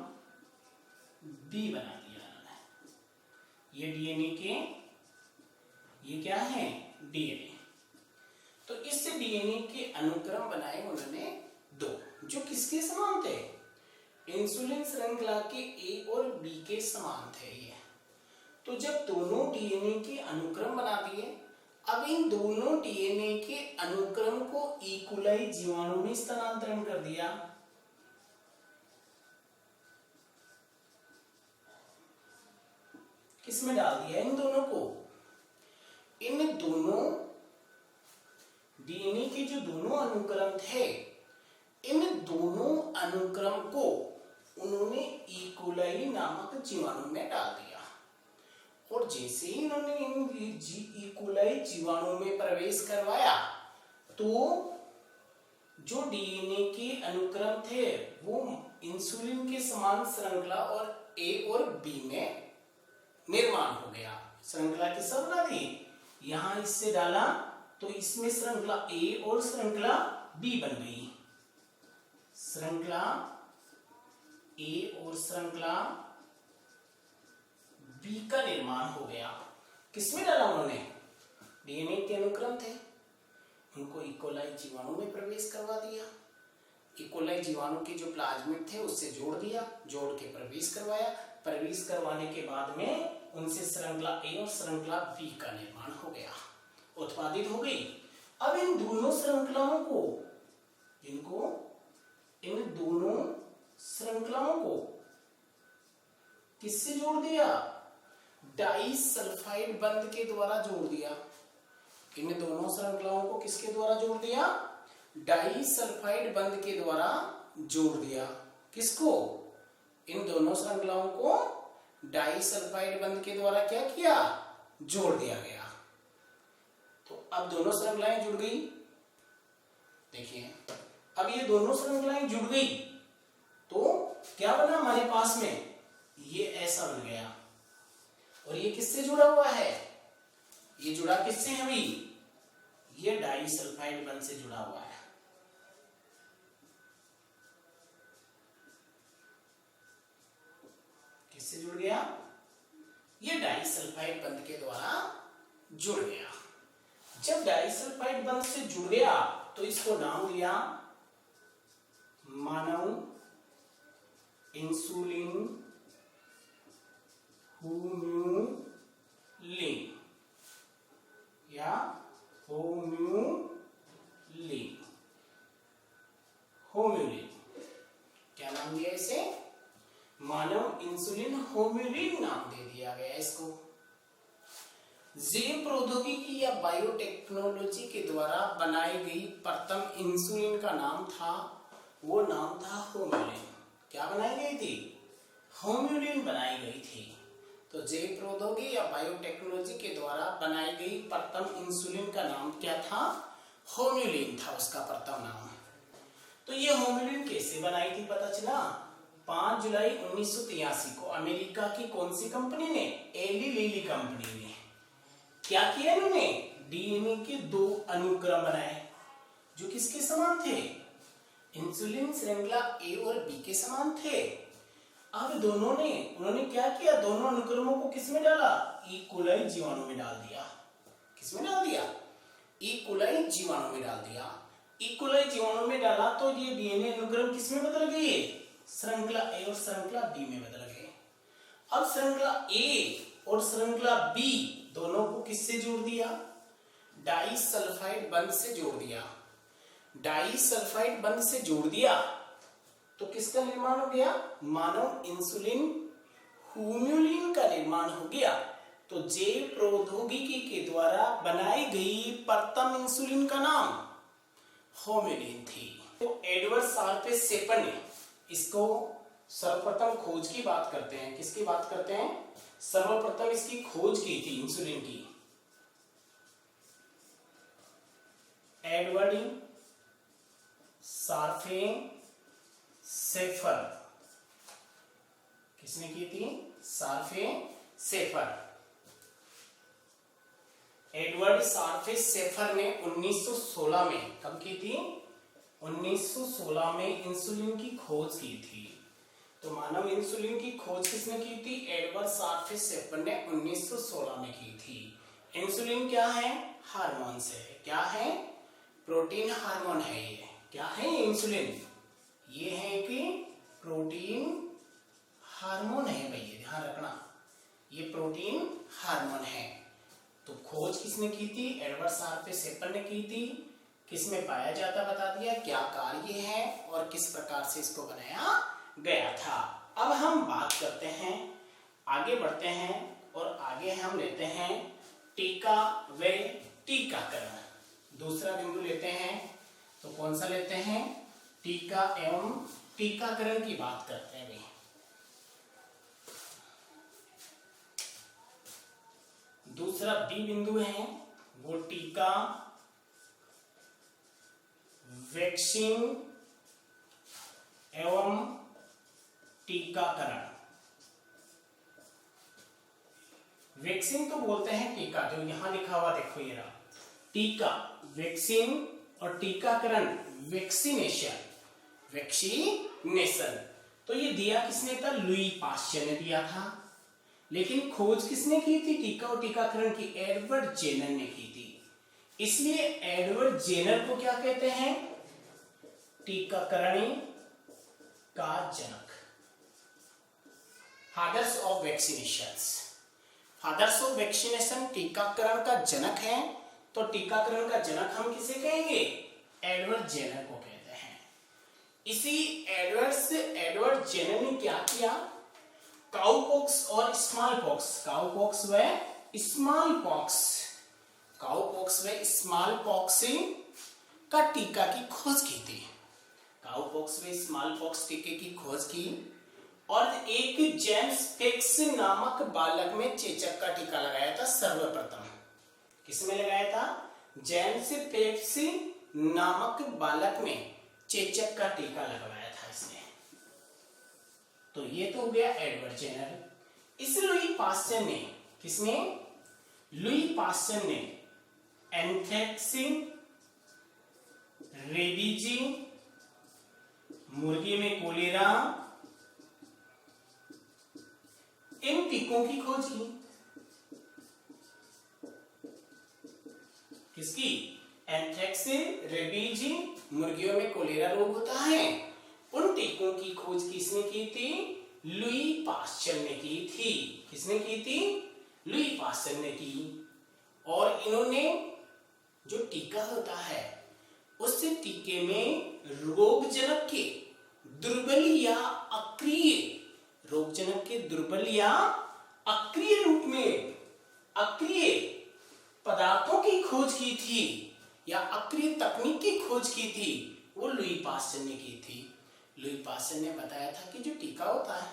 S1: बी बना दिया उन्होंने। ये डीएनए के, ये क्या है? डीएनए। तो इससे डीएनए के अनुक्रम बनाए उन्होंने 2 जो किसके समान थे? इंसुलिन श्रृंखला के ए और बी के समान थे ये। तो जब दोनों डीएनए के अनुक्रम बना दिए, अब इन दोनों डीएनए के अनुक्रम को इकोलाई जीवाणु में स्थानांतरण कर दिया। किसमें डाल दिया? इन दोनों को। इन दोनों डीएनए के जो दोनों अनुक्रम थे, इन दोनों अनुक्रम को उन्होंने इकोलाई नामक जीवाणु में डाल दिया, और जैसे ही इन्होंने इन इकोलाई जीवाणु में प्रवेश करवाया तो जो डीएनए के अनुक्रम थे वो इंसुलिन के समान श्रृंखला और ए और बी में निर्माण हो गया। श्रृंखला किससे बना दी? यहां इससे डाला तो इसमें श्रृंखला ए और श्रृंखला बी बन गई। श्रृंखला ए और श्रृंखला बी का निर्माण हो गया। किसमें डाला उन्होंने? डीएनए के अनुक्रम थे, उनको इकोलाई जीवाणु में प्रवेश करवा दिया। इकोलाई जीवाणु के जो प्लाज्मिड थे उससे जोड़ दिया, जोड़ के प्रवेश करवाया। प्रवेश करवाने के बाद में उनसे श्रृंखला ए और श्रृंखला बी का निर्माण हो गया, उत्पादित हो गई। अब इन दोनों श्रृंखलाओं को, इन दोनों श्रृंखलाओं को किससे जोड़ दिया? डाइसल्फाइड बंध के द्वारा जोड़ दिया। इन दोनों श्रृंखलाओं को किसके द्वारा जोड़ दिया? डाई सल्फाइड बंध के द्वारा जोड़ दिया। किसको? इन दोनों श्रृंखलाओं को डाई सल्फाइड बंध के द्वारा क्या किया? जोड़ दिया गया। तो अब दोनों श्रृंखलाएं जुड़ गई। देखिए अब ये दोनों श्रृंखलाएं जुड़ गई तो क्या बना हमारे पास में? ये ऐसा बन गया। और ये किससे जुड़ा हुआ है? ये जुड़ा किससे है भाई? ये डाई सल्फाइड बंध से जुड़ा हुआ है। किससे जुड़ गया? ये डाई सल्फाइड बंध के द्वारा जुड़ गया। जब डाई सल्फाइड बंध से जुड़ गया तो इसको नाम दिया मानव इंसुलिन होम्योलिन या होम्योलिन। होम्योलिन क्या नाम दिया इसे? मानव इंसुलिन होम्योलिन नाम दे दिया गया इसको। जैव प्रौद्योगिकी या बायोटेक्नोलॉजी के द्वारा बनाई गई प्रथम इंसुलिन का नाम था, वो नाम था होम्योलिन। क्या बनाई गई थी? होम्योलिन बनाई गई थी। तो जैव प्रौद्योगिकी या बायोटेक्नोलॉजी के द्वारा बनाई गई प्रथम इंसुलिन का नाम क्या था? होम्योलिन था उसका प्रथम नाम। तो ये होम्योलिन कैसे बनाई थी पता चला? 5 जुलाई 1983 को अमेरिका की कौन सी कंपनी ने? एली लिली कंपनी ने क्या किया? इन्होंने डीएनए के 2 अनुक्रम बनाए जो किसके समान थे? इंसुलिन श्रृंखला ए और बी के समान थे। अब उन्होंने क्या किया? दोनों अनुक्रमों को किसमें डाला? ई कोलाई जीवाणु में डाल दिया। किसमें डाल दिया? ई कोलाई जीवाणु में डाल दिया। ई कोलाई जीवाणु में डाला तो ये डीएनए अनुक्रम किसमें बदल गए? श्रृंखला ए और श्रृंखला बी में बदल गए। अब श्रृंखला ए और श्रृंखला बी दोनों को किससे जोड़ दिया? डाई सल्फाइड बंध से जोड़ दिया। डाई सल्फाइड बंध से जोड़ दिया तो किसका निर्माण हो गया? मानव इंसुलिन होम्योलिन का निर्माण हो गया। तो जैव प्रौद्योगिकी के द्वारा बनाई गई प्रथम इंसुलिन का नाम होम्योलिन थी। तो एडवर्ड शार्पे शेपर ने इसको सर्वप्रथम खोज की बात करते हैं। किसकी बात करते हैं? सर्वप्रथम इसकी खोज की थी इंसुलिन की एडवर्ड शार्पे शेफर। किसने की थी? Sharpey Schafer. Edward Sharpey Schafer ने 1916 में, कब की थी? 1916 में इंसुलिन की खोज की थी। तो मानव इंसुलिन की खोज किसने की थी? एडवर्ड शार्पे शेफर ने 1916 में की थी। इंसुलिन क्या है? हार्मोन से। क्या है? प्रोटीन हार्मोन है। ये क्या है? इंसुलिन ये है कि प्रोटीन हार्मोन है भाई, ये ध्यान रखना, ये प्रोटीन हार्मोन है। तो खोज किसने की थी? एडवर्ड शार्पे शेफर ने की थी। किसमें पाया जाता बता दिया, क्या कार्य है और किस प्रकार से इसको बनाया गया था। अब हम बात करते हैं, आगे बढ़ते हैं और आगे हम लेते हैं टीका व टीकाकरण। दूसरा बिंदु लेते हैं तो कौन सा लेते हैं? टीका एवं टीकाकरण की बात करते हैं भाई। दूसरा बी बिंदु है वो टीका, वैक्सीन एवं टीकाकरण। वैक्सीन तो बोलते हैं टीका, जो यहां लिखा हुआ देखो ये रहा टीका, वैक्सीन और टीकाकरण वैक्सीनेशन। वैक्सीनेशन तो ये दिया किसने था? लुई पाश्चर ने दिया था। लेकिन खोज किसने की थी टीका और टीकाकरण की? एडवर्ड जेनर ने की थी। इसलिए एडवर्ड जेनर को क्या कहते हैं? टीकाकरण का जनक, fathers of vaccinations. Fathers of vaccination टीकाकरण का जनक है। तो टीकाकरण का जनक हम किसे कहेंगे? एडवर्ड जेनर को कहते हैं। इसी एडवर्ड जेनर ने क्या किया? काउपॉक्स और स्मॉल पॉक्स, काउपॉक्स व स्मॉल पॉक्स, काउपॉक्स में स्मॉल पॉक्स का टीका की खोज की थी। काउपॉक्स में स्मॉल पॉक्स टीके की खोज की और एक जेम्स फेक्स नामक बालक में चेचक का टीका लगाया था सर्वप्रथम। किसमें लगाया था? जेम्स फेक्स नामक बालक में चेचक का टीका लगवाया था इसने। तो ये तो हो गया एडवर्ड जेनर। इस लुई पास्चर ने, किसने? लुई पास्चर ने एंथ्रेक्स, रेबीज, मुर्गी में कोलेरा, इन टीकों की खोज की। किसकी? एंथ्रेक्स, रेबीज, मुर्गियों में कोलेरा रोग होता है, उन टीकों की खोज किसने की थी? लुई पास्चर ने की थी। किसने की थी? लुई पास्चर ने की। और इन्होंने जो टीका होता है उस टीके में रोगजनक के दुर्बल या अक्रिय, रोगजनक के दुर्बल या अक्रिय रूप में अक्रिय पदार्थों की खोज की थी या अक्रिय तकनीक की खोज की थी, वो लुई पास्चर ने की थी। लुई पास्चर ने बताया था कि जो टीका होता है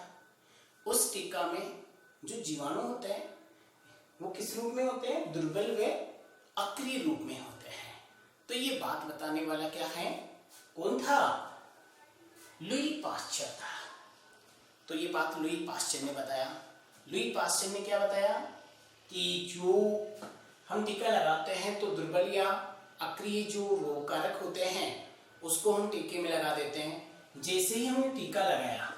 S1: उस टीका में जो जीवाणु होते हैं वो किस रूप में होते हैं? दुर्बल व अक्रिय रूप में होते हैं। तो ये बात बताने वाला क्या है? कौन था? लुई पास्चर था। तो ये बात लुई पास्चर ने बताया। लुई पास्चर ने क्या बताया कि जो हम टीका लगाते हैं तो दुर्बल या अक्रिय जो रोग कारक होते हैं उसको हम टीके में लगा देते हैं। जैसे ही हमने टीका लगाया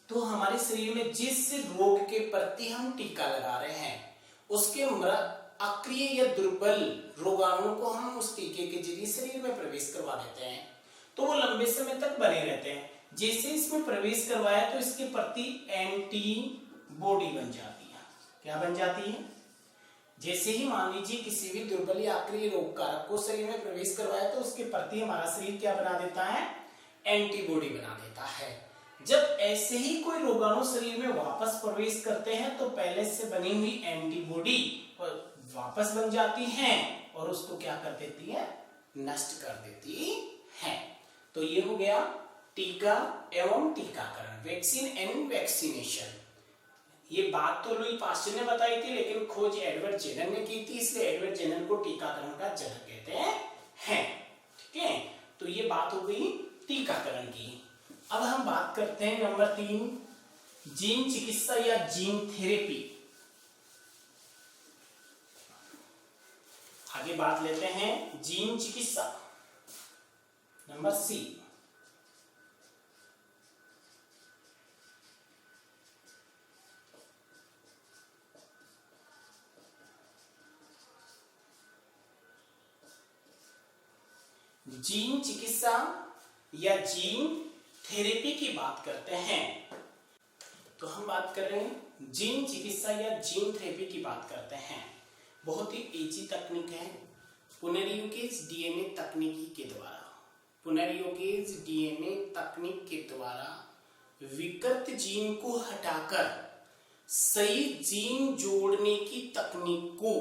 S1: तो हमारे शरीर में जिस रोग के प्रति हम टीका लगा रहे हैं उसके अक्रिय या दुर्बल रोगाणुओं को हम उस टीके के जरिए शरीर में प्रवेश करवा देते हैं, तो वो लंबे समय तक बने रहते हैं। जैसे इसमें प्रवेश करवाया तो इसके प्रति एंटीबॉडी बन जाती है। क्या बन जाती है? जैसे ही मान लीजिए किसी भी दुर्बल या अक्रिय रोग कारक को शरीर में प्रवेश करवाया तो उसके प्रति हमारा शरीर क्या बना देता है? एंटीबॉडी बना देता है। जब ऐसे ही कोई रोगाणु शरीर में वापस प्रवेश करते हैं तो पहले से बनी हुई एंटीबॉडी वापस बन जाती हैं और उसको क्या कर देती है? नष्ट कर देती है। तो ये हो गया टीका एवं टीकाकरण, वैक्सीन एंड वैक्सीनेशन। ये बात तो लुई पास्चर ने बताई थी लेकिन खोज एडवर्ड जेनर ने की थी, इसलिए एडवर्ड जेनर को टीकाकरण का जनक कहते हैं। ठीक है, तो ये बात हो गई टीकाकरण की। अब हम बात करते हैं नंबर 3, जीन चिकित्सा या जीन थेरेपी। आगे बात लेते हैं जीन चिकित्सा, नंबर C। जीन चिकित्सा या जीन थेरेपी की बात करते हैं तो हम बात कर रहे हैं जीन चिकित्सा या जीन थेरेपी की बात करते हैं। बहुत ही ईजी तकनीक है। पुनर्योगेज डीएनए तकनीकी के द्वारा, पुनर्योगेज डीएनए तकनीक के द्वारा विकृत जीन को हटाकर सही जीन जोड़ने की तकनीक को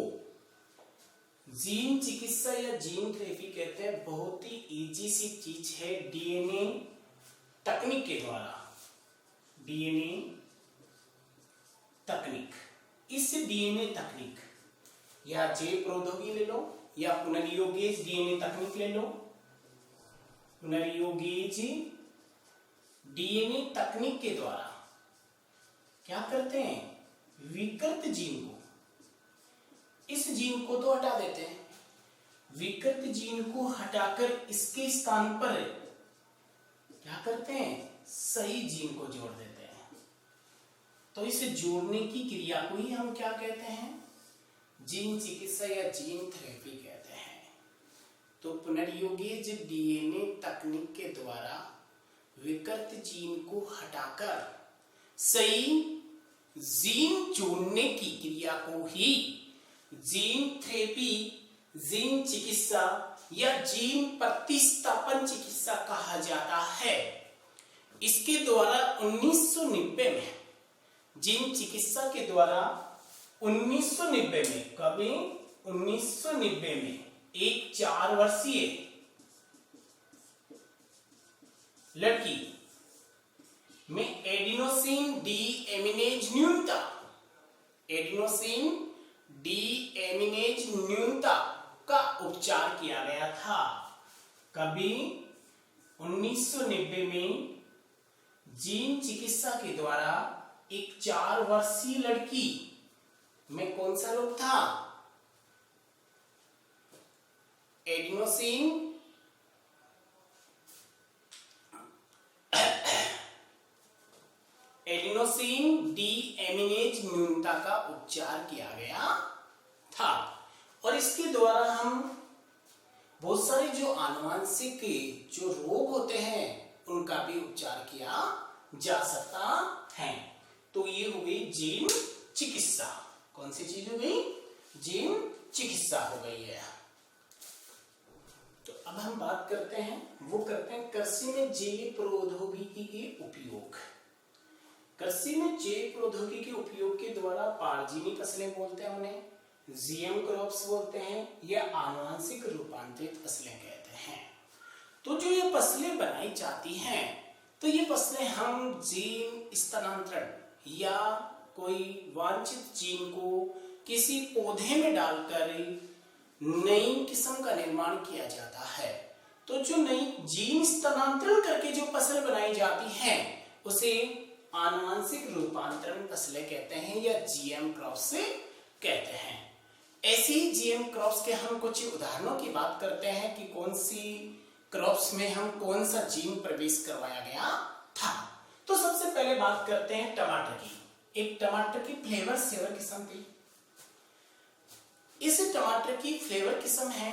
S1: जीन चिकित्सा या जीन थेरेपी कहते हैं। बहुत ही इजी सी चीज है। डीएनए तकनीक के द्वारा, डीएनए तकनीक, इस डीएनए तकनीक या जे प्रौद्योगिकी ले लो या पुनर्योगेज डीएनए तकनीक ले लो। पुनर्योगेज डीएनए तकनीक के द्वारा क्या करते हैं? विकृत जीन को, इस जीन को तो हटा देते हैं, विकृत जीन को हटाकर इसके स्थान पर क्या करते हैं? सही जीन को जोड़ देते हैं। तो इस जोड़ने की क्रिया को ही हम क्या कहते हैं? जीन चिकित्सा या जीन थेरेपी कहते हैं। तो पुनर्योगेज डीएनए तकनीक के द्वारा विकृत जीन को हटाकर सही जीन जोड़ने की क्रिया को ही जीन थेरेपी, जीन चिकित्सा या जीन प्रतिस्थापन चिकित्सा कहा जाता है। इसके द्वारा 1990 में जीन चिकित्सा के द्वारा 1990 में, कभी 1990 में एक 4 वर्षीय लड़की में एडिनोसिन डीएमिनेज न्यूनता, एडिनोसिन डीएमिनेज न्यूनता का उपचार किया गया था। कभी 1990 में जीन चिकित्सा के द्वारा एक 4 वर्षीय लड़की में कौन सा रोग था? एडिनोसिन डीएमिनेज न्यूनता का उपचार किया गया था। और इसके द्वारा हम बहुत सारे जो आनुवंशिक जो रोग होते हैं उनका भी उपचार किया जा सकता है। तो ये हो गई जीन चिकित्सा। कौन सी चीज हो गई? जीन चिकित्सा हो गई है। तो अब हम बात करते हैं, वो करते हैं कृषि में जैव प्रौद्योगिकी के उपयोग। कृषि में जैव प्रौद्योगिकी के उपयोग के द्वारा पारजीनी फसलें बोलते हैं उन्हें, जीएम क्रॉप्स बोलते हैं, या आनुवंशिक रूपांतरित फसलें कहते हैं। तो जो ये फसलें बनाई जाती हैं, तो ये फसलें हम जीन स्थानांतरण या कोई वांछित जीन को किसी पौधे में डालकर नई किस्म का निर्माण किया जाता है। तो जो नई जीन स्थानांतरण करके जो फसल बनाई जाती है उसे आनुवंशिक रूपांतरण फसलें कहते हैं या जीएम क्रॉप्स कहते हैं। ऐसी जीएम क्रॉप्स के हम कुछ उदाहरणों की बात करते हैं कि कौन सी क्रॉप्स में हम कौन सा जीन प्रवेश करवाया गया था। तो सबसे पहले बात करते हैं टमाटर की। एक टमाटर की फ्लेवर सेवर किस्म थी। इस टमाटर की फ्लेवर किस्म है।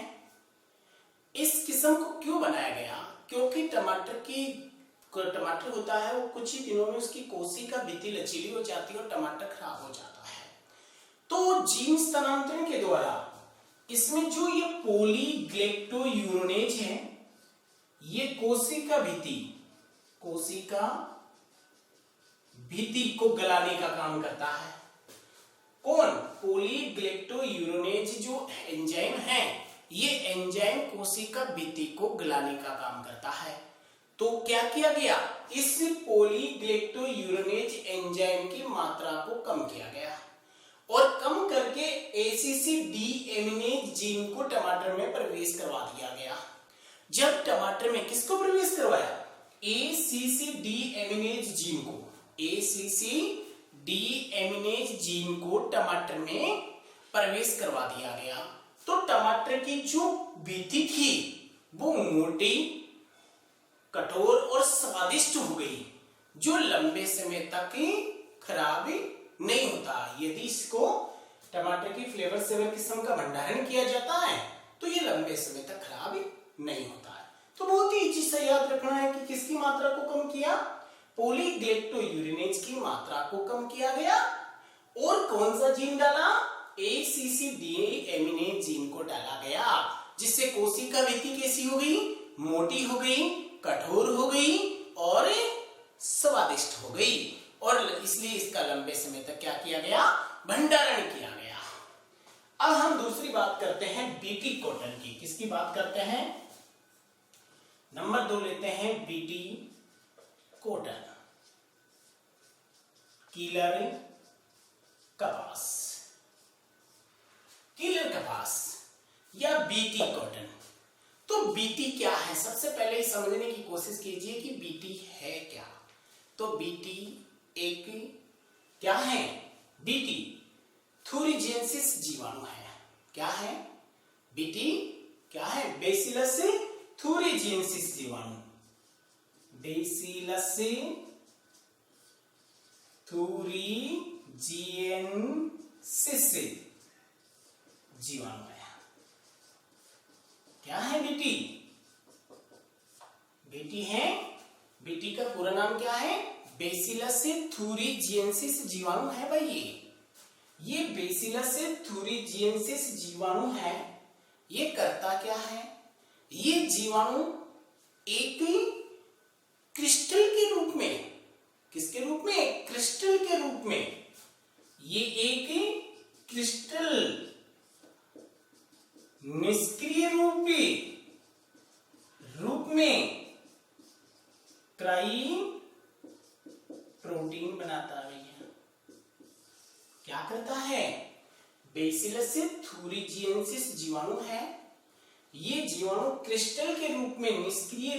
S1: इस किस्म को क्यों बनाया गया? क्योंकि टमाटर होता है वो कुछ ही दिनों में उसकी कोशिका भित्ति लचीली हो जाती है और टमाटर खराब हो जाता है। तो जीन स्थानांतरण के द्वारा इसमें जो ये पॉलीग्लाइकोयूरोनेज है, ये कोशिका भित्ति को गलाने का काम करता है। कौन? पॉलीग्लाइकोयूरोनेज जो एंजाइम है, ये एंजाइम कोशिका भित्ति को गलाने का काम करता है। तो क्या किया गया? इस पॉलीग्लाइकोयूरोनेज एंजाइम की मात्रा को कम किया गया और कम करके एसीसी डीएमिनेज जीन को टमाटर में प्रवेश करवा दिया गया। जब टमाटर में किसको प्रवेश करवाया? एसीसी डीएमिनेज जीन को, एसीसी डीएमिनेज जीन को टमाटर में प्रवेश करवा दिया गया। तो टमाटर की जो भित्ति थी वो मोटी, कठोर और स्वादिष्ट हो गई, जो लंबे समय तक खराब नहीं होता। यदि इसको टमाटर की फ्लेवर सेवर किस्म का भंडारण किया जाता है तो ये लंबे समय तक खराब नहीं होता है। तो बहुत ही इजी से याद रखना है कि किसकी मात्रा को कम किया? पॉलीग्लाइकोयूरोनेज की मात्रा को कम किया गया। और कौन सा जीन डाला? एसीसी डीएमिनेज जीन को डाला गया, जिससे कोशिका भित्ति कैसी हो गई? मोटी हो गई, कठोर हो गई और स्वादिष्ट हो गई। और इसलिए इसका लंबे समय तक क्या किया गया? भंडारण किया गया। अब हम दूसरी बात करते हैं बीटी कॉटन की। किसकी बात करते हैं? नंबर 2 लेते हैं बीटी कॉटन, कीलर कपास। कीलर कपास या बीटी कॉटन। तो बीटी क्या है? सबसे पहले समझने की कोशिश कीजिए कि बीटी है क्या। तो बीटी एक क्या है? बीटी थूरिजिएंसिस जीवाणु है। क्या है? बीटी क्या है? बेसिलस थूरिजिएंसिस जीवाणु, बेसिलस थूरिजिएंसिस जीवाणु है। क्या है बीटी? बीटी है, बीटी का पूरा नाम क्या है? बेसिलस थूरिजिएंसिस जीवाणु है भाई। ये बेसिलस थूरिजिएंसिस जीवाणु है। ये करता क्या है? ये जीवाणु एक क्रिस्टल के रूप में, किसके रूप में? क्रिस्टल के रूप में, ये एक क्रिस्टल निष्क्रिय रूप में क्राई प्रोटीन बनाता है भैया। क्या करता है? बेसिलस थूरिजिएंसिस जीवाणु है। ये जीवाणु क्रिस्टल के रूप में निष्क्रिय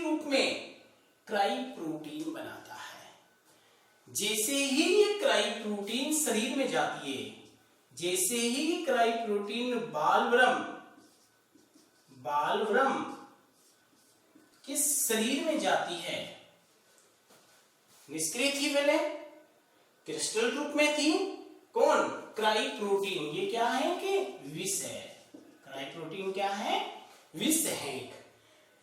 S1: रूप में क्राई प्रोटीन बनाता है। जैसे ही ये क्राई प्रोटीन शरीर में जाती है, जैसे ही ये क्राई प्रोटीन बालव्रम के शरीर में जाती है, निष्क्रिय थी पहले, क्रिस्टल रूप में थी, कौन? Cry protein. ये क्या है कि विष है। क्राई प्रोटीन क्या है? विष है।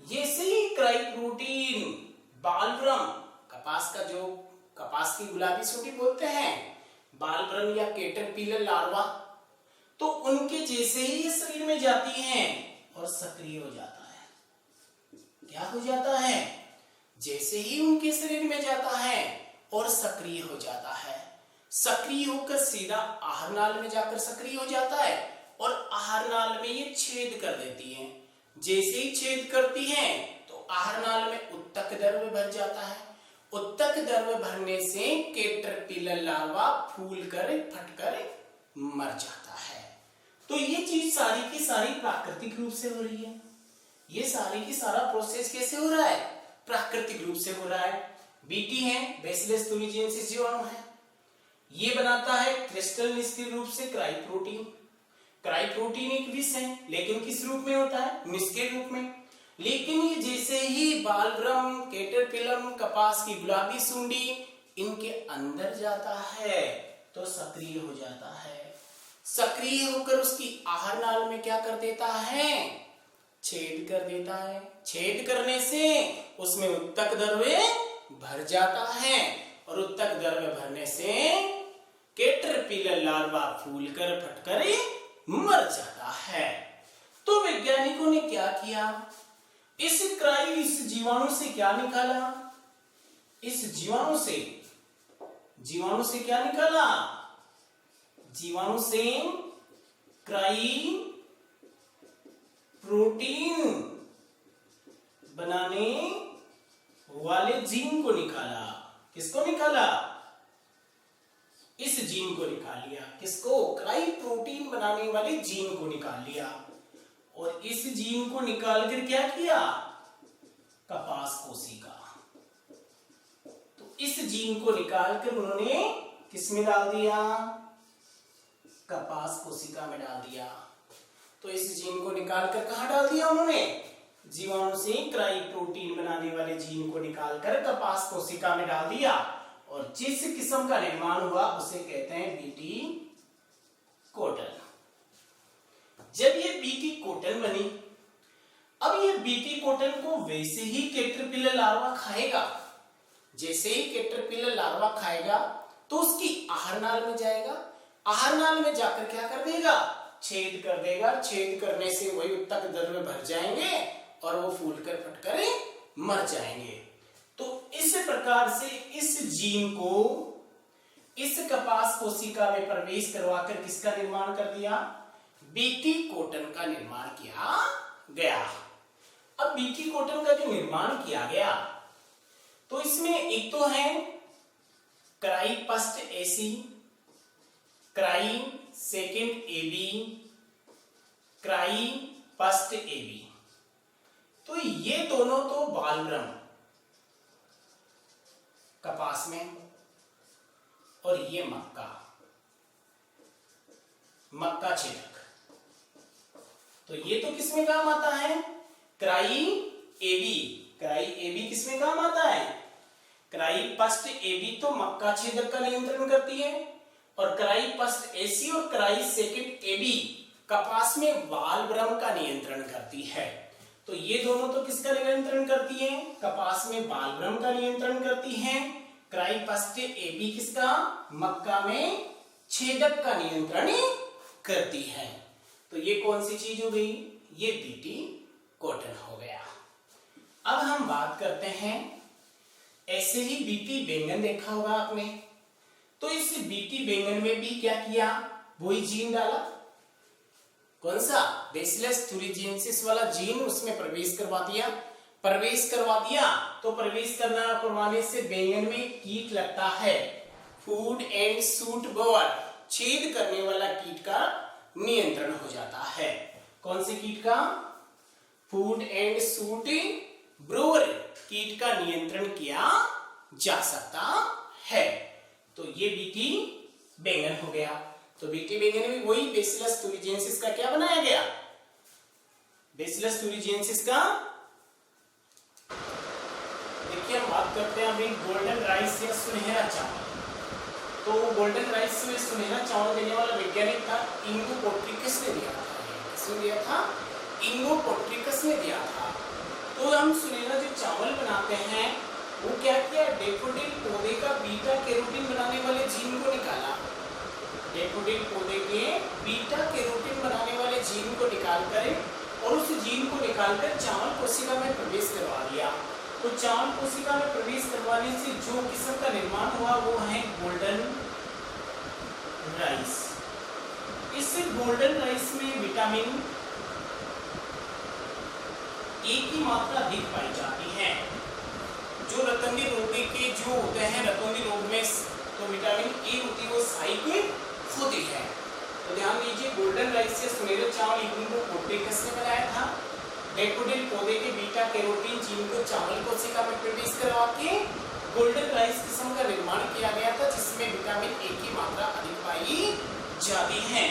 S1: जैसे ही क्राई प्रोटीन बालव्रम, कपास की गुलाबी सूंडी बोलते हैं, बालव्रम या कैटरपिलर लार्वा, तो उनके जैसे ही ये शरीर में जाती हैं और सक्रिय हो जाता है। क्या हो जाता है? जैसे ही उनके शरीर में जाता है और सक्रिय हो जाता है, सक्रिय होकर सीधा आहार नाल में जाकर सक्रिय हो जाता है और आहार नाल में ये छेद कर देती है। जैसे ही छेद करती है तो आहार नाल में उत्तक द्रव्य भर जाता है। उत्तक द्रव्य भरने से कैटरपिलर लार्वा फूलकर फटकर मर जाता है। तो ये चीज सारी की सारी प्राकृतिक रूप से हो रही है। ये सारी की सारा प्रोसेस कैसे हो रहा है? प्राकृतिक रूप से हो रहा है। बीटी है, बेसिलस थूरिजिएंसिस जीवाणु है। ये बनाता है क्रिस्टल निष्क्रिय रूप से क्राई प्रोटीन। क्राई प्रोटीन एक विष है, लेकिन किस रूप में होता है? निष्क्रिय रूप में। लेकिन ये जैसे ही बालव्रम, कैटरपिलर, कपास की गुलाबी सूंडी इनके अंदर जाता है तो सक्रिय हो जाता है। सक्रिय होकर उसकी आहार नाल में क्या कर देता है? छेद कर देता है। छेद करने से उसमें उत्तक द्रव्य भर जाता है और उत्तक द्रव्य भरने से कैटरपिलर लार्वा फूलकर फटकर मर जाता है। तो वैज्ञानिकों ने क्या किया? इस जीवाणु से क्या निकाला? इस जीवाणु से क्या निकाला? जीवाणु से क्राई प्रोटीन बनाने वाले जीन को निकाला। किसको निकाला? इस जीन को निकाल लिया। किसको? क्राई प्रोटीन बनाने वाले जीन को निकाल लिया। और इस जीन को निकालकर क्या किया? कपास कोशिका। तो इस जीन को निकालकर उन्होंने किस में डाल दिया? कपास कोशिका में डाल दिया। तो इस जीन को निकालकर कहां डाल दिया उन्होंने? जीवाणु से क्राई प्रोटीन बनाने वाले जीन को निकालकर कपास कोशिका में डाल दिया और जिस किस्म का निर्माण हुआ उसे कहते हैं बीटी कोटन। जब ये बीटी कोटन बनी, अब ये बीटी कोटन को वैसे ही कैटरपिलर लार्वा खाएगा। जैसे ही कैटरपिलर लार्वा खाएगा तो उसकी आहार नाल में जाएगा। आहार नाल में जाकर क्या कर देगा? छेद कर देगा। छेद करने से वही उत्तक द्रव्य भर जाएंगे और वो फूलकर फटकर मर जाएंगे। तो इस प्रकार से इस जीन को इस कपास कोशिका में प्रवेश करवाकर किसका निर्माण कर दिया? बीटी कोटन का निर्माण किया गया। अब बीटी कोटन का जो निर्माण किया गया तो इसमें एक तो है Cry first AC, Cry second AB, Cry first AB. तो ये दोनों तो बालव्रम कपास में और ये मक्का छेदक। तो ये तो किसमें काम आता है? Cry AB. क्राई एबी किसमें काम आता है? क्राई फर्स्ट एबी तो मक्का छेदक का नियंत्रण करती है और क्राई फर्स्ट एसी और क्राई सेकेंड एबी कपास में बालव्रम का नियंत्रण करती है। तो ये दोनों तो किसका नियंत्रण करती है? कपास में बालव्रम का नियंत्रण करती है। क्राई फर्स्ट एबी किसका? मक्का में छेदक का नियंत्रण करती है। तो ये कौन सी चीज हो गई? ये बीटी कोटन हो गया। अब हम बात करते हैं, ऐसे ही बीटी बैंगन देखा होगा आपने। तो इस बीटी बैंगन में भी क्या किया? वही जीन डाला। कौन सा? बेसिलस thuringiensis वाला जीन उसमें प्रवेश करवा दिया। तो प्रवेश करवाने से बैंगन में कीट लगता है। फूड एंड सूट बोअर, छेद करने वाला कीट का नियंत्रण हो जाता है। कौन से कीट का? फूड एंड सूट ब्रोअर कीट का नियंत्रण किया जा सकता है। तो ये बीटी बैंगन हो गया। तो बीटी बैंगन में वही बेसिलस thuringiensis का क्या बनाया गया? बेसिलस thuringiensis का। देखिए हम बात करते हैं अभी गोल्डन राइस या सुनहरा चावल। तो गोल्डन राइस में सुनहरा चावल देने वाला वैज्ञानिक था इंगो पोर्ट्रिकस ने दिया था। किसने दिया था? इंगो पोर्ट्रिकस ने दिया था। तो हम सुनहरा जो चावल बनाते हैं वो क्या किया? डैफोडिल पौधे का बीटा कैरोटीन बनाने वाले जीन को निकाला। डैफोडिल पौधे के बीटा कैरोटीन बनाने वाले जीन को निकालकर और उस जीन को निकालकर चावल कोशिका में प्रवेश करवा दिया। तो चावल कोशिका में प्रवेश करवाने से जो किस्म का निर्माण हुआ वो है गोल्डन राइस। इस गोल्डन राइस में विटामिन ए की मात्रा अधिक पाई जाती है। जो रतौंधी रोगी के जो होते हैं रतौंधी रोग में तो विटामिन ए होती है वो सहायक होती है। तो ध्यान दीजिए गोल्डन राइस से सुनहरे चावल इंगो पोर्ट्रिकस ने बनाया था। डैफोडिल पौधे के बीटा कैरोटीन जीन को चावल कोशिका में प्रवेश करवा के गोल्डन राइस किस्म का निर्माण किया गया था जिसमें विटामिन ए की मात्रा अधिक पाई जाती है।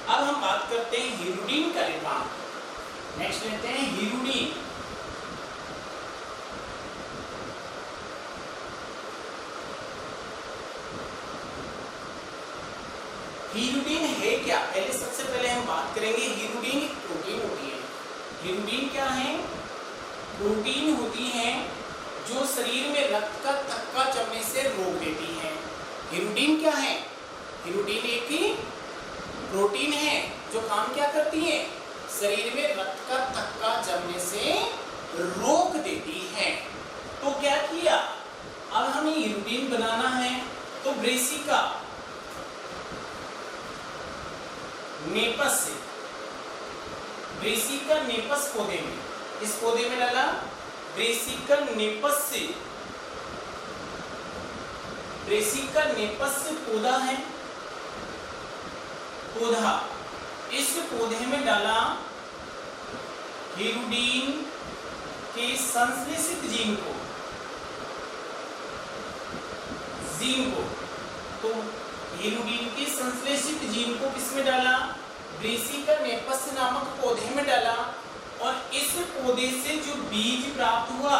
S1: अब हम बात करते हैं हीरुडीन का निर्माण। नेक्स्ट लेते हैं हीरुडीन। हीरुडीन है क्या? सबसे पहले हम बात करेंगे हीरुडीन एक प्रोटीन होती है। हीरुडीन क्या है? प्रोटीन होती है जो शरीर में रक्त का थक्का जमने से रोक देती है। हीरुडीन क्या है? हीरुडीन एक प्रोटीन है जो काम क्या करती है? शरीर में रक्त का थक्का जमने से रोक देती है। तो क्या किया? अब हमें हीरुडीन बनाना है तो ब्रेसिका नेपस से ब्रेसिका नेपस पौधे में इस पौधे में डाला ब्रेसिका नेपस से। ब्रेसिका नेपस से पौधा है पौधा। इस पौधे में डाला हीरुडीन के संश्लेषित जीन को तो हीरुडीन के संश्लेषित जीन को किसमें डाला? ब्रेसिका नेपस नामक पौधे में डाला और इस पौधे से जो बीज प्राप्त हुआ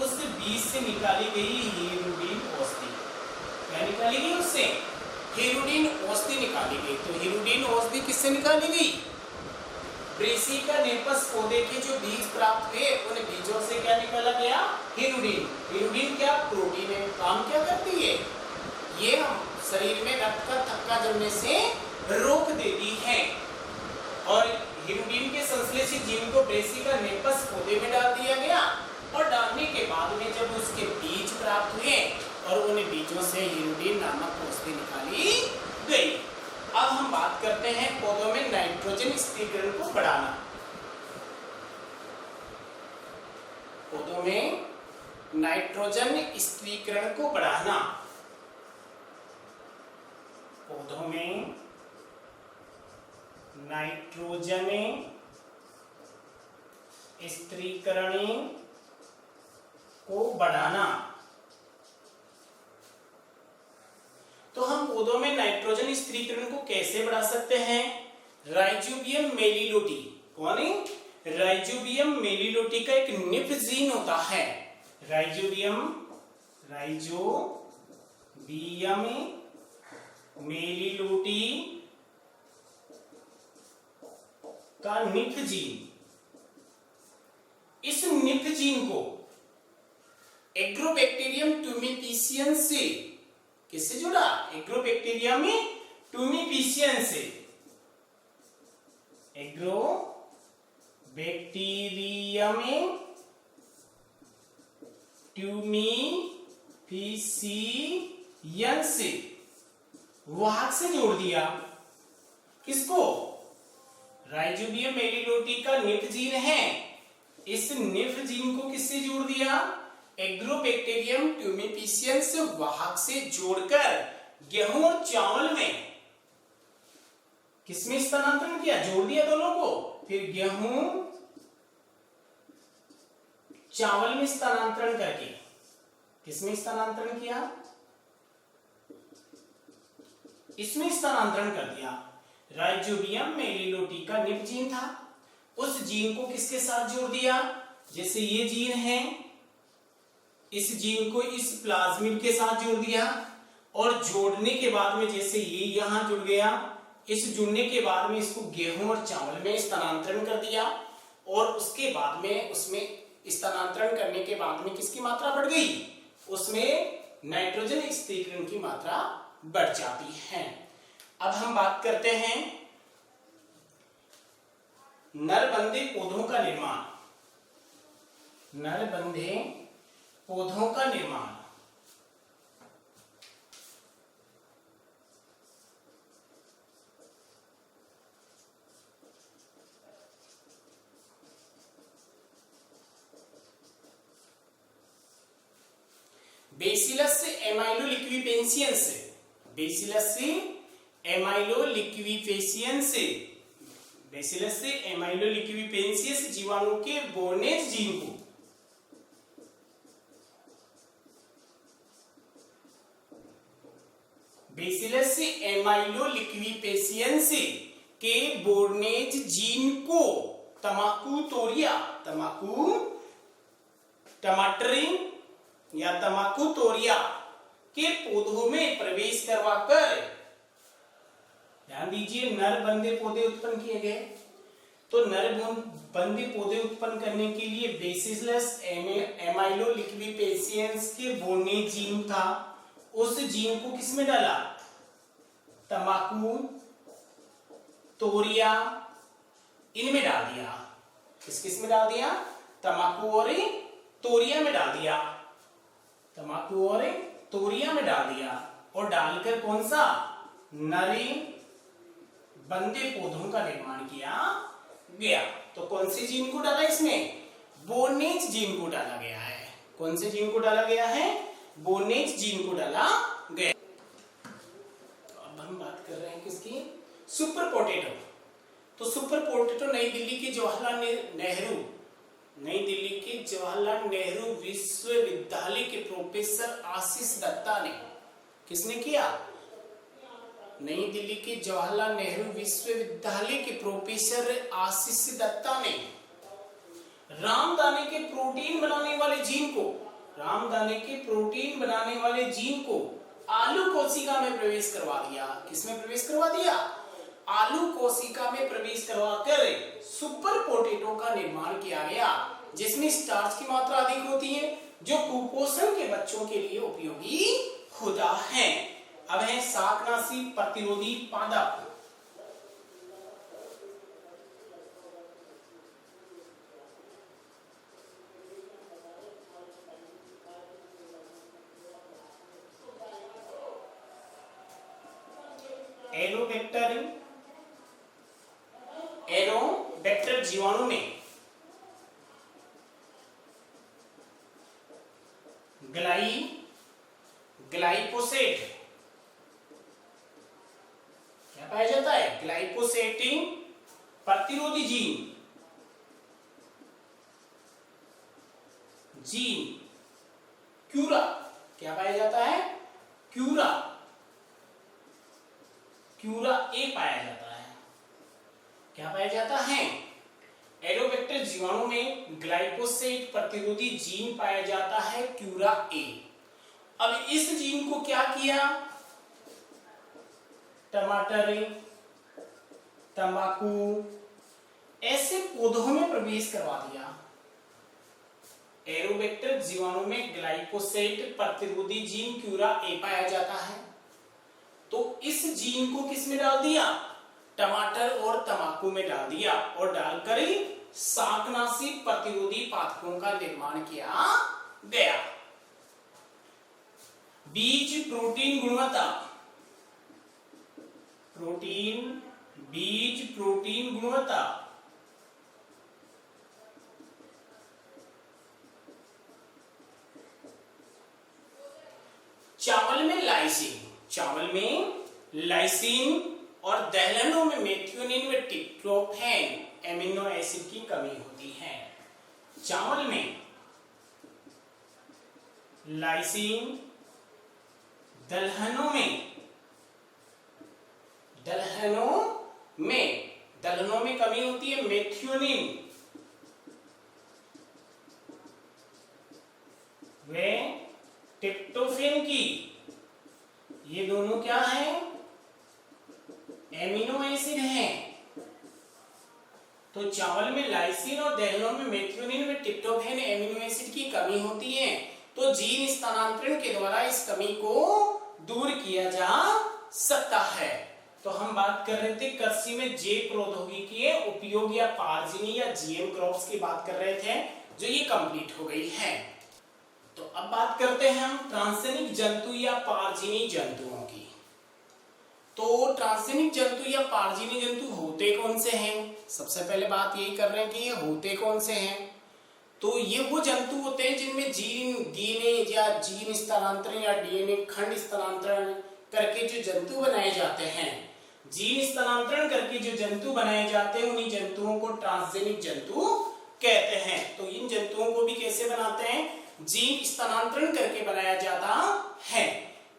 S1: उस बीज से निकाली गई हीरुडीन औषधि। क्या निकाली गई? उससे हीरुडीन औषधि निकाली गई। तो हीरुडीन औषधि किससे निकाली गई? ब्रेसिका नेपस पौधे के जो बीज प्राप्त हुए उन बीजों से क्या निकाला गया? हीरुडीन। हीरुडीन क्या? प्रोटीन है। काम क्या करती है? ये हम शरीर में रक्त का थक्का जमने से रोक देती है। और हीरुडीन के संश्लेषित जीन को ब्रेसिका नेपस पौधे में डाल दिया गया और डालने के बाद में जब उसके बीज प्राप्त हुए और उन बीजों से हीरुडीन नामक औषधि निकाली गई। अब हम बात करते हैं पौधों में नाइट्रोजन स्थिरीकरण को बढ़ाना। पौधों में नाइट्रोजन स्थिरीकरण को बढ़ाना। पौधों में नाइट्रोजन स्थिरीकरण को बढ़ाना। तो हम पौधों में नाइट्रोजन स्थिरीकरण को कैसे बढ़ा सकते हैं? राइजोबियम मेलिलोटी। कौन है? राइजोबियम मेलिलोटी का एक निफ जीन होता है। राइजोबियम मेलिलोटी का निफ जीन। इस निफ जीन को एग्रोबैक्टीरियम ट्यूमिफिशियन से किससे जोड़ा? एग्रोबैक्टीरियम ट्यूमिफिशियन से। एग्रोबैक्टीरियम ट्यूमिफिशियन से वाहक से जोड़ दिया। किसको? राइजोबियम मेलिलोटी का निफ जीन है, इस निफ जीन को किससे जोड़ दिया, एग्रोबैक्टीरियम ट्यूमिफिशियंस वाहक से जोड़कर गेहूं और चावल में किसमें स्थानांतरण किया, जोड़ दिया दोनों को, फिर गेहूं चावल में स्थानांतरण करके किसमें स्थानांतरण किया, इसमें स्थानांतरण कर दिया। राइजोबियम मेलिलोटी का निफ जीन था, उस जीन को किसके साथ जोड़ दिया, जैसे ये जीन है, इस जीन को इस प्लाज्मिड के साथ जोड़ दिया, और जोड़ने के बाद में जैसे ये यहां जुड़ गया, इस जुड़ने के बाद में इसको गेहूं और चावल में स्थानांतरण कर दिया, और उसके बाद में उसमें स्थानांतरण करने के बाद में किसकी मात्रा बढ़ गई, उसमें नाइट्रोजन स्थिरीकरण की मात्रा बढ़ जाती है। अब हम बात करते हैं नरबंधे पौधों का निर्माण। नरबंधे पौधों का निर्माण, बेसिलस एमाइलोलिक्विपेंसियंस, बेसिलस एमाइलोलिक्विपेंसियंस, बेसिलस एमाइलोलिक्विपेंसियंस जीवाणु के बोर्नेज जीन को बेसिलस एमाइलोलिक्विपेंसियंस के बोर्नेज जीन को तमाकू तोरिया, तमाकू टमाटरी या तमाकू तोरिया के पौधों में प्रवेश करवाकर, ध्यान दीजिए, नरबंधे पौधे उत्पन्न किए गए। तो नरबंधे पौधे उत्पन्न करने के लिए बेसिलस एमाइलोलिक्विपेंसियंस के बोर्नेज जीन था, उस जीन को किसमें डाला, तमाकू तोरिया इनमें डाल दिया, किस में डाल दिया, तमाकू और तोरिया में डाल दिया, तमाकू और तोरिया में डाल दिया, और डालकर कौन सा, नरे बंदे पौधों का निर्माण किया गया। तो कौन से जीन को डाला इसमें, बोर्नेज जीन को डाला गया है। कौन से जीन को डाला गया है, बोर्नेज जीन को डाला गया। तो अब हम बात कर रहे हैं किसकी, सुपर पोटैटो। तो सुपर पोटैटो नई दिल्ली के जवाहरलाल नेहरू विश्वविद्यालय के प्रोफेसर आशीष दत्ता ने, किसने किया, नई दिल्ली के जवाहरलाल नेहरू विश्वविद्यालय के प्रोफेसर आशीष दत्ता ने रामदाने के प्रोटीन बनाने वाले जीन को, रामदाने के प्रोटीन बनाने वाले जीन को आलू कोशिका में प्रवेश करवा दिया। किसमें प्रवेश करवा दिया, आलू कोशिका में प्रवेश करवाकर सुपर पोटैटो का निर्माण किया गया, जिसमें स्टार्च की मात्रा अधिक होती है, जो कुपोषण के बच्चों के लिए उपयोगी होता है। अब है शाकनाशी प्रतिरोधी पादप। एरोबैक्टर जीवाणु में ग्लाइकोसेट क्या पाया जाता है, ग्लाइकोसेटिंग प्रतिरोधी जीन क्यूरा क्या पाया जाता है, क्यूरा ए पाया जाता है। क्या पाया जाता है, एरोबैक्टर जीवाणु में ग्लाइकोसेट प्रतिरोधी जीन पाया जाता है, क्यूरा ए। अब इस जीन को क्या किया, टमाटर, तंबाकू ऐसे पौधों में प्रवेश करवा दिया। एरोबैक्टर जीवाणु में ग्लाइकोसेट प्रतिरोधी जीन क्यूरा ए पाया जाता है, तो इस जीन को किस में डाल दिया, टमाटर और तंबाकू में डाल दिया, और डालकर ही शाकनाशी प्रतिरोधी पादपों का निर्माण किया गया। बीज प्रोटीन गुणवत्ता, प्रोटीन बीज प्रोटीन गुणवत्ता। चावल में लाइसिन, चावल में लाइसिन और दलहनों में मेथियोनिन व ट्रिप्टोफैन एमिनो एसिड की कमी होती है। चावल में लाइसिन, दलहनों में कमी होती है मेथियोनिन व ट्रिप्टोफैन की। ये दोनों क्या है? एमिनो एसिड हैं। तो चावल में लाइसिन और दलहनों में मेथियोनिन व ट्रिप्टोफैन एमिनो एसिड की कमी होती है। तो जीन स्थानांतरण के द्वारा इस कमी को दूर किया जा सकता है। तो हम बात कर रहे थे कृषि में जैव प्रौद्योगिकी के उपयोग या पारजीनी या जीएम क्रॉप्स की बात कर रहे थे, जो ये कंप्लीट हो गई है। तो अब बात करते हैं हम ट्रांसजेनिक जंतु या पारजीनी जंतुओं की। तो ट्रांसजेनिक जंतु या पारजीनी जंतु होते कौन से हैं? सबसे पहले बात यही कर रहे हैं कि ये होते कौन से हैं। तो ये वो जंतु होते हैं जिनमें जीन डीएनए या जीन स्थानांतरण या डीएनए खंड स्थानांतरण करके जो जंतु बनाए जाते हैं, जीन स्थानांतरण करके जो जंतु बनाए जाते हैं, उन्हीं जंतुओं को ट्रांसजेनिक जंतु कहते हैं। तो इन जंतुओं को भी कैसे बनाते हैं? जीन स्थानांतरण करके बनाया जाता है।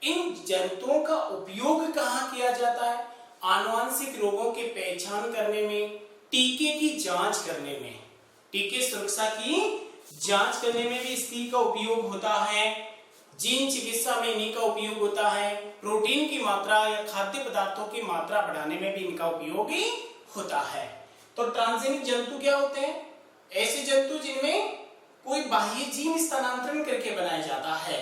S1: इन जंतुओं का उपयोग कहाँ किया जाता है? आनुवंशिक रोगों की पहचान करने में, टीके की जांच करने में, टीके सुरक्षा की जांच करने में भी इसकी का उपयोग होता है। जीन चिकित्सा में इन्हीं का उपयोग होता है। प्रोटीन की मात्रा या खाद्य पदार्थों की मात्रा बढ़ाने में भी इनका उपयोग ही होता है। तो ट्रांसजेनिक जंतु क्या होते हैं? ऐसे जंतु जिनमें कोई बाह्य जीन स्थानांतरण करके बनाया जाता है,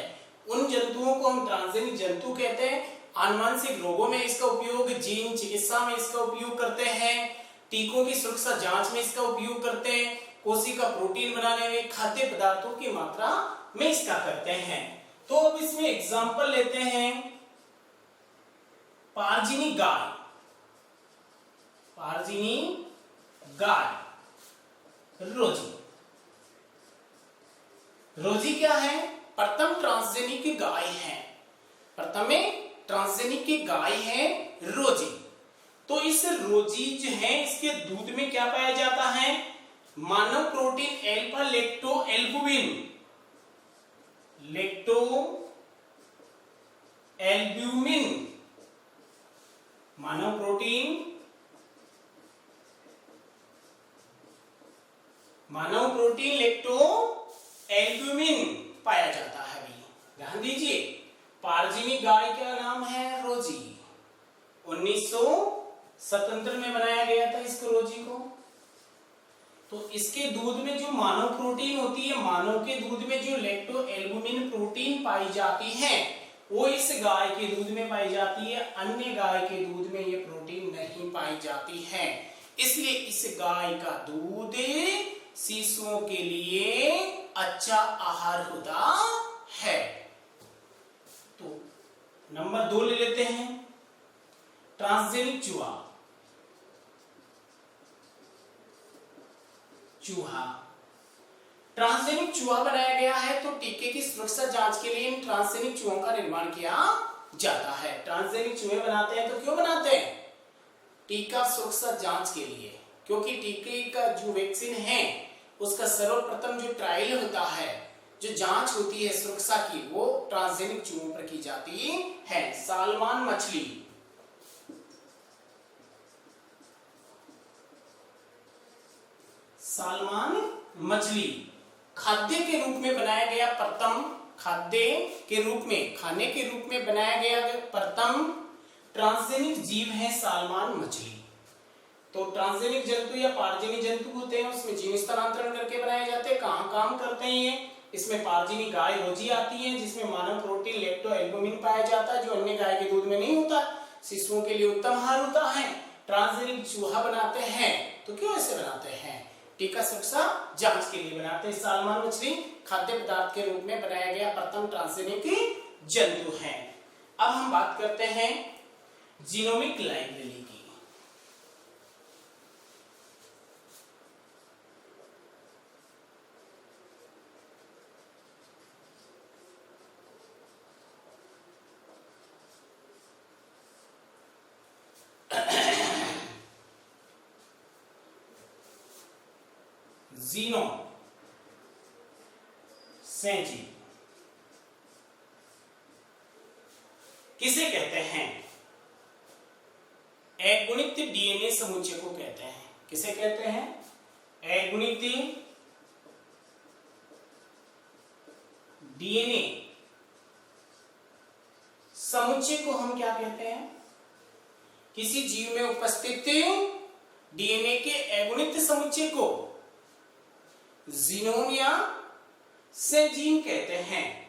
S1: उन जंतुओं को हम ट्रांसजेनिक जंतु कहते हैं। आनुवंशिक रोगों में इसका उपयोग, जीन चिकित्सा में इसका उपयोग करते हैं, टीकों की सुरक्षा जांच में इसका उपयोग करते हैं, कोशिका प्रोटीन बनाने में, खाद्य पदार्थों की मात्रा में इसका करते हैं। तो अब इसमें एग्जांपल लेते हैं पारजीनी गाय। पारजीनी गाय, रोजी। रोजी क्या है? प्रथम ट्रांसजेनिक गाय है। प्रथम ट्रांसजेनिक की गाय है रोजी। तो इस रोजी जो है, इसके दूध में क्या पाया जाता है? मानव protein alpha lactalbumin, lactalbumin, मानव प्रोटीन लेक्टो एल्ब्यूमिन पाया जाता है। भी ध्यान दीजिए, पारजीनी गाय का नाम है रोजी। 1977 में बनाया गया था इसको, रोजी को। तो इसके दूध में जो मानव प्रोटीन होती है, मानव के दूध में जो लेक्टो एल्बुमिन प्रोटीन पाई जाती है, वो इस गाय के दूध में पाई जाती है। अन्य गाय के दूध में ये प्रोटीन नहीं पाई जाती है। इसलिए इस गाय का दूध शिशुओं के लिए अच्छा आहार होता है। तो नंबर 2 ले लेते हैं, ट्रांसजेनिक चूहा। ट्रांसजेनिक चूहा बनाया गया है। तो टीके की सुरक्षा जांच के लिए इन ट्रांसजेनिक चूहों का निर्माण किया जाता है। ट्रांसजेनिक चूहे बनाते हैं तो क्यों बनाते हैं? टीका सुरक्षा जांच के लिए, क्योंकि टीके का जो वैक्सीन है उसका सर्वप्रथम जो ट्रायल होता है, जो जांच होती है सुरक्षा की, वो ट्रांसजेनिक चूहों पर की जाती है। सालमान मछली, सालमान मछली खाद्य के रूप में बनाया गया प्रथम, खाद्य के रूप में, खाने के रूप में बनाया गया प्रथम ट्रांसजेनिक जीव है सालमान मछली। तो ट्रांसजेनिक जंतु या पारजीनी जंतु होते हैं, उसमें जीन स्थानांतरण करके बनाए जाते हैं। कहाँ काम करते हैं ये? इसमें पारजीनी गाय रोजी आती है, जिसमें मानव प्रोटीन लेक्टो एल्बुमिन पाया जाता है, जो अन्य गाय के दूध में नहीं होता। शिशुओं के लिए उत्तम आहार होता है। ट्रांसजेनिक चूहा बनाते हैं तो क्यों ऐसे बनाते हैं? टीका सुरक्षा जांच के लिए बनाते हैं। सालमान मछली खाद्य पदार्थ के रूप में बनाया गया प्रथम ट्रांसजेनिक जंतु है। अब हम बात करते हैं जीनोमिक लाइब्रेरी की। जीनोम से जीव किसे कहते हैं? अगुणित डीएनए समुच्चय को कहते हैं। किसे कहते हैं? अगुणित डीएनए समुच्चय को हम क्या कहते हैं? किसी जीव में उपस्थित डीएनए के अगुणित समुच्चय को जीनोम या से जीन कहते हैं।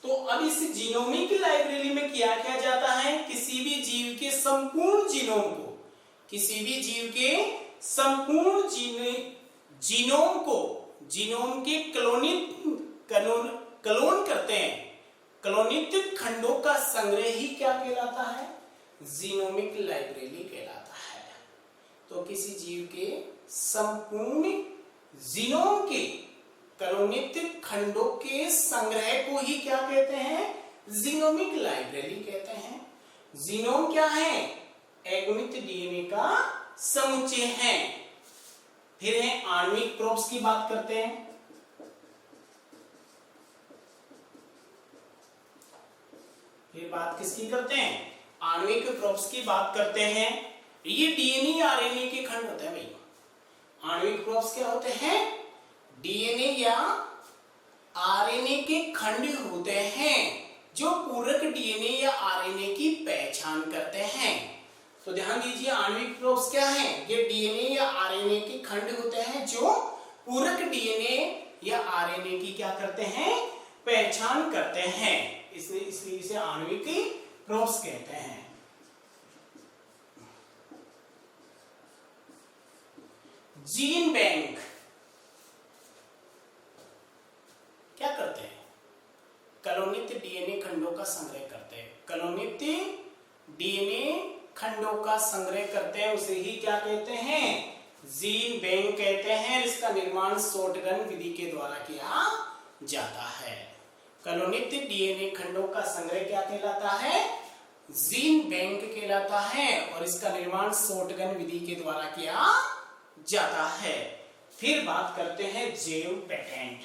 S1: तो अब इस जीनोमिक लाइब्रेरी में क्या किया जाता है? किसी भी जीव के संपूर्ण जीनोम को, किसी भी जीव के संपूर्ण जीनोम को, जीनोम के क्लोन करते हैं, क्लोनित खंडों का संग्रह ही क्या कहलाता है? जीनोमिक लाइब्रेरी कहलाता है। तो किसी जीव के संपूर्ण जीनोम के क्लोनित खंडों के संग्रह को ही क्या कहते हैं? जीनोमिक लाइब्रेरी कहते हैं। जीनोम क्या है? अगुणित डीएनए का समुच्चय है। फिर है आणविक प्रोब्स की बात करते हैं। फिर बात किसकी करते हैं? आणविक प्रोब्स की बात करते हैं। ये डीएनए आरएनए के खंड होते हैं भाई। आणविक प्रोब्स क्या होते हैं? डीएनए या आरएनए के खंड होते हैं जो पूरक डीएनए या आरएनए की पहचान करते हैं। तो ध्यान दीजिए, आणविक प्रोब्स क्या है? ये डीएनए या आरएनए के खंड होते हैं जो पूरक डीएनए या आरएनए की क्या करते हैं? पहचान करते हैं। इसलिए इसे आणविक प्रोब्स कहते हैं। जीन बैंक क्या करते हैं? क्लोनित डीएनए खंडों का संग्रह करते हैं। क्लोनित डीएनए खंडों का संग्रह करते हैं, उसे ही क्या कहते हैं? जीन बैंक कहते हैं। इसका निर्माण शॉटगन विधि के द्वारा किया जाता है। क्लोनित डीएनए खंडों का संग्रह क्या कहलाता है? जीन बैंक कहलाता है और इसका निर्माण शॉटगन विधि के द्वारा किया जाता है। फिर बात करते हैं जैव पेटेंट।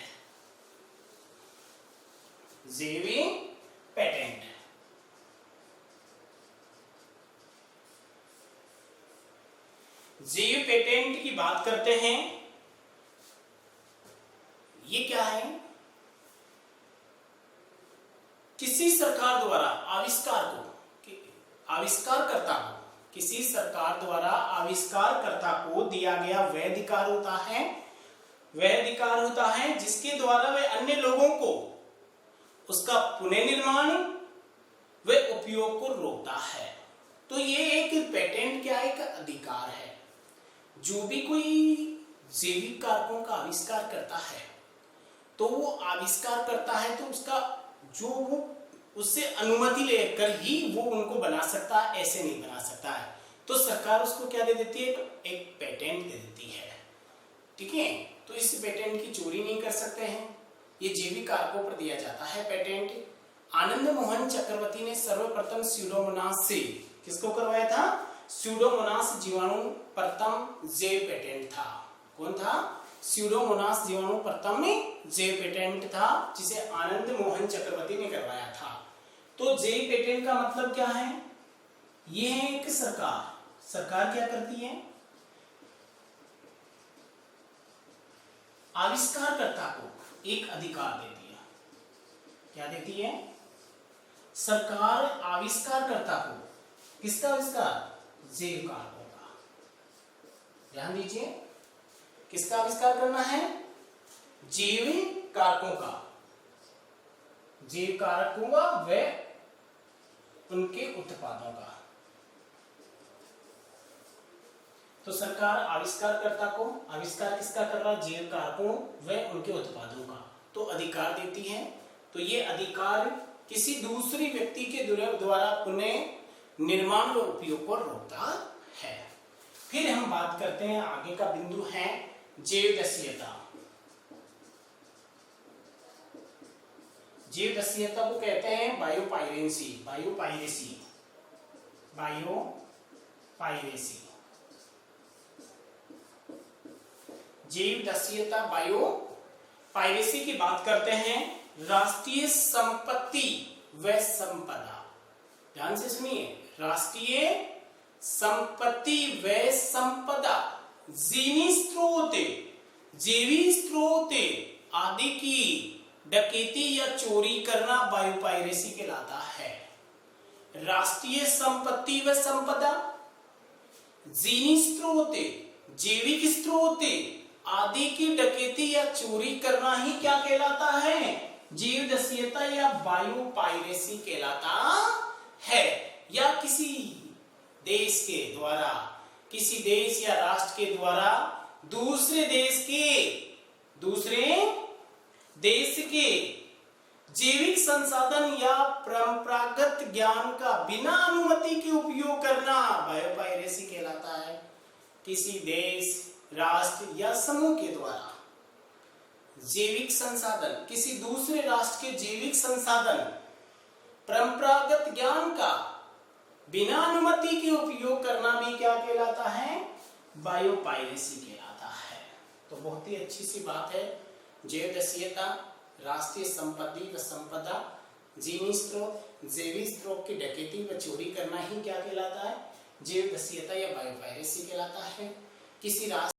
S1: जैव पेटेंट जैव पेटेंट की बात करते हैं। ये क्या है? किसी सरकार द्वारा आविष्कारकर्ता को, किसी सरकार द्वारा आविष्कारकर्ता को दिया गया वह अधिकार होता है जिसके द्वारा वह अन्य लोगों को उसका पुनर्निर्माण व उपयोग को रोकता है। तो ये एक पेटेंट क्या है? एक अधिकार है। जो भी कोई जैविक कारकों का आविष्कार करता है तो वो आविष्कार करता है तो उसका जो वो उससे अनुमति लेकर ही वो उनको बना सकता है, ऐसे नहीं बना सकता है। तो सरकार उसको क्या दे देती है? एक पेटेंट दे देती है। ठीक है, तो इस पेटेंट की चोरी नहीं कर सकते हैं। ये जैविक कारकों पर दिया जाता है पेटेंट। आनंद मोहन चक्रवर्ती ने सर्वप्रथम स्यूडोमोनास से किसको करवाया था? स्यूडोमोनास जीवाणु प्रथम जैव पेटेंट था। कौन था? स्यूडोमोनास जीवाणु प्रथम जैव पेटेंट था जिसे आनंद मोहन चक्रवर्ती ने करवाया था। तो जैव पेटेंट का मतलब क्या है? ये है एक सरकार क्या करती है? आविष्कारकर्ता को एक अधिकार देती है। क्या देती है? सरकार आविष्कारकर्ता को, किसका आविष्कार? जैव कारकों का। ध्यान दीजिए, किसका आविष्कार करना है? जैव कारकों का, जैव कारकों का व उनके उत्पादों का। तो सरकार आविष्कारकर्ता को, आविष्कार किसका कर रहा है? जैव कारकों व उनके उत्पादों का तो अधिकार देती है। तो ये अधिकार किसी दूसरी व्यक्ति के द्वारा पुनः निर्माण व उपयोग को रोकता है। फिर हम बात करते हैं, आगे का बिंदु है जैवदशीयता। जैवदशीयता को कहते हैं बायोपायरेसी। जीवदस्युता बायो पायरेसी की बात करते हैं। राष्ट्रीय संपत्ति व संपदा, ध्यान से सुनिए, राष्ट्रीय संपत्ति व संपदा, जैवी स्रोत आदि की डकैती या चोरी करना बायोपायरेसी कहलाता है। राष्ट्रीय संपत्ति व संपदा, जैविक स्रोत आदि की डकैती या चोरी करना ही क्या कहलाता है? जीवदस्युता या बायोपायरेसी कहलाता है। या किसी देश के द्वारा, किसी देश या राष्ट्र के द्वारा दूसरे देश के जैविक संसाधन या परंपरागत ज्ञान का बिना अनुमति के उपयोग करना बायोपायरेसी कहलाता है। किसी देश, राष्ट्र या समूह के द्वारा जैविक संसाधन, किसी दूसरे राष्ट्र के जैविक संसाधन, परंपरागत ज्ञान का बिना अनुमति के उपयोग करना भी क्या कहलाता है? बायोपायरेसी कहलाता है। तो बहुत ही अच्छी सी बात है। जीवदस्युता, राष्ट्रीय संपत्ति व संपदा, जैविक स्रोत की डकैती व चोरी करना ही क्या कहलाता है? जीवदस्युता या बायोपायरेसी कहलाता है। किसी राष्ट्र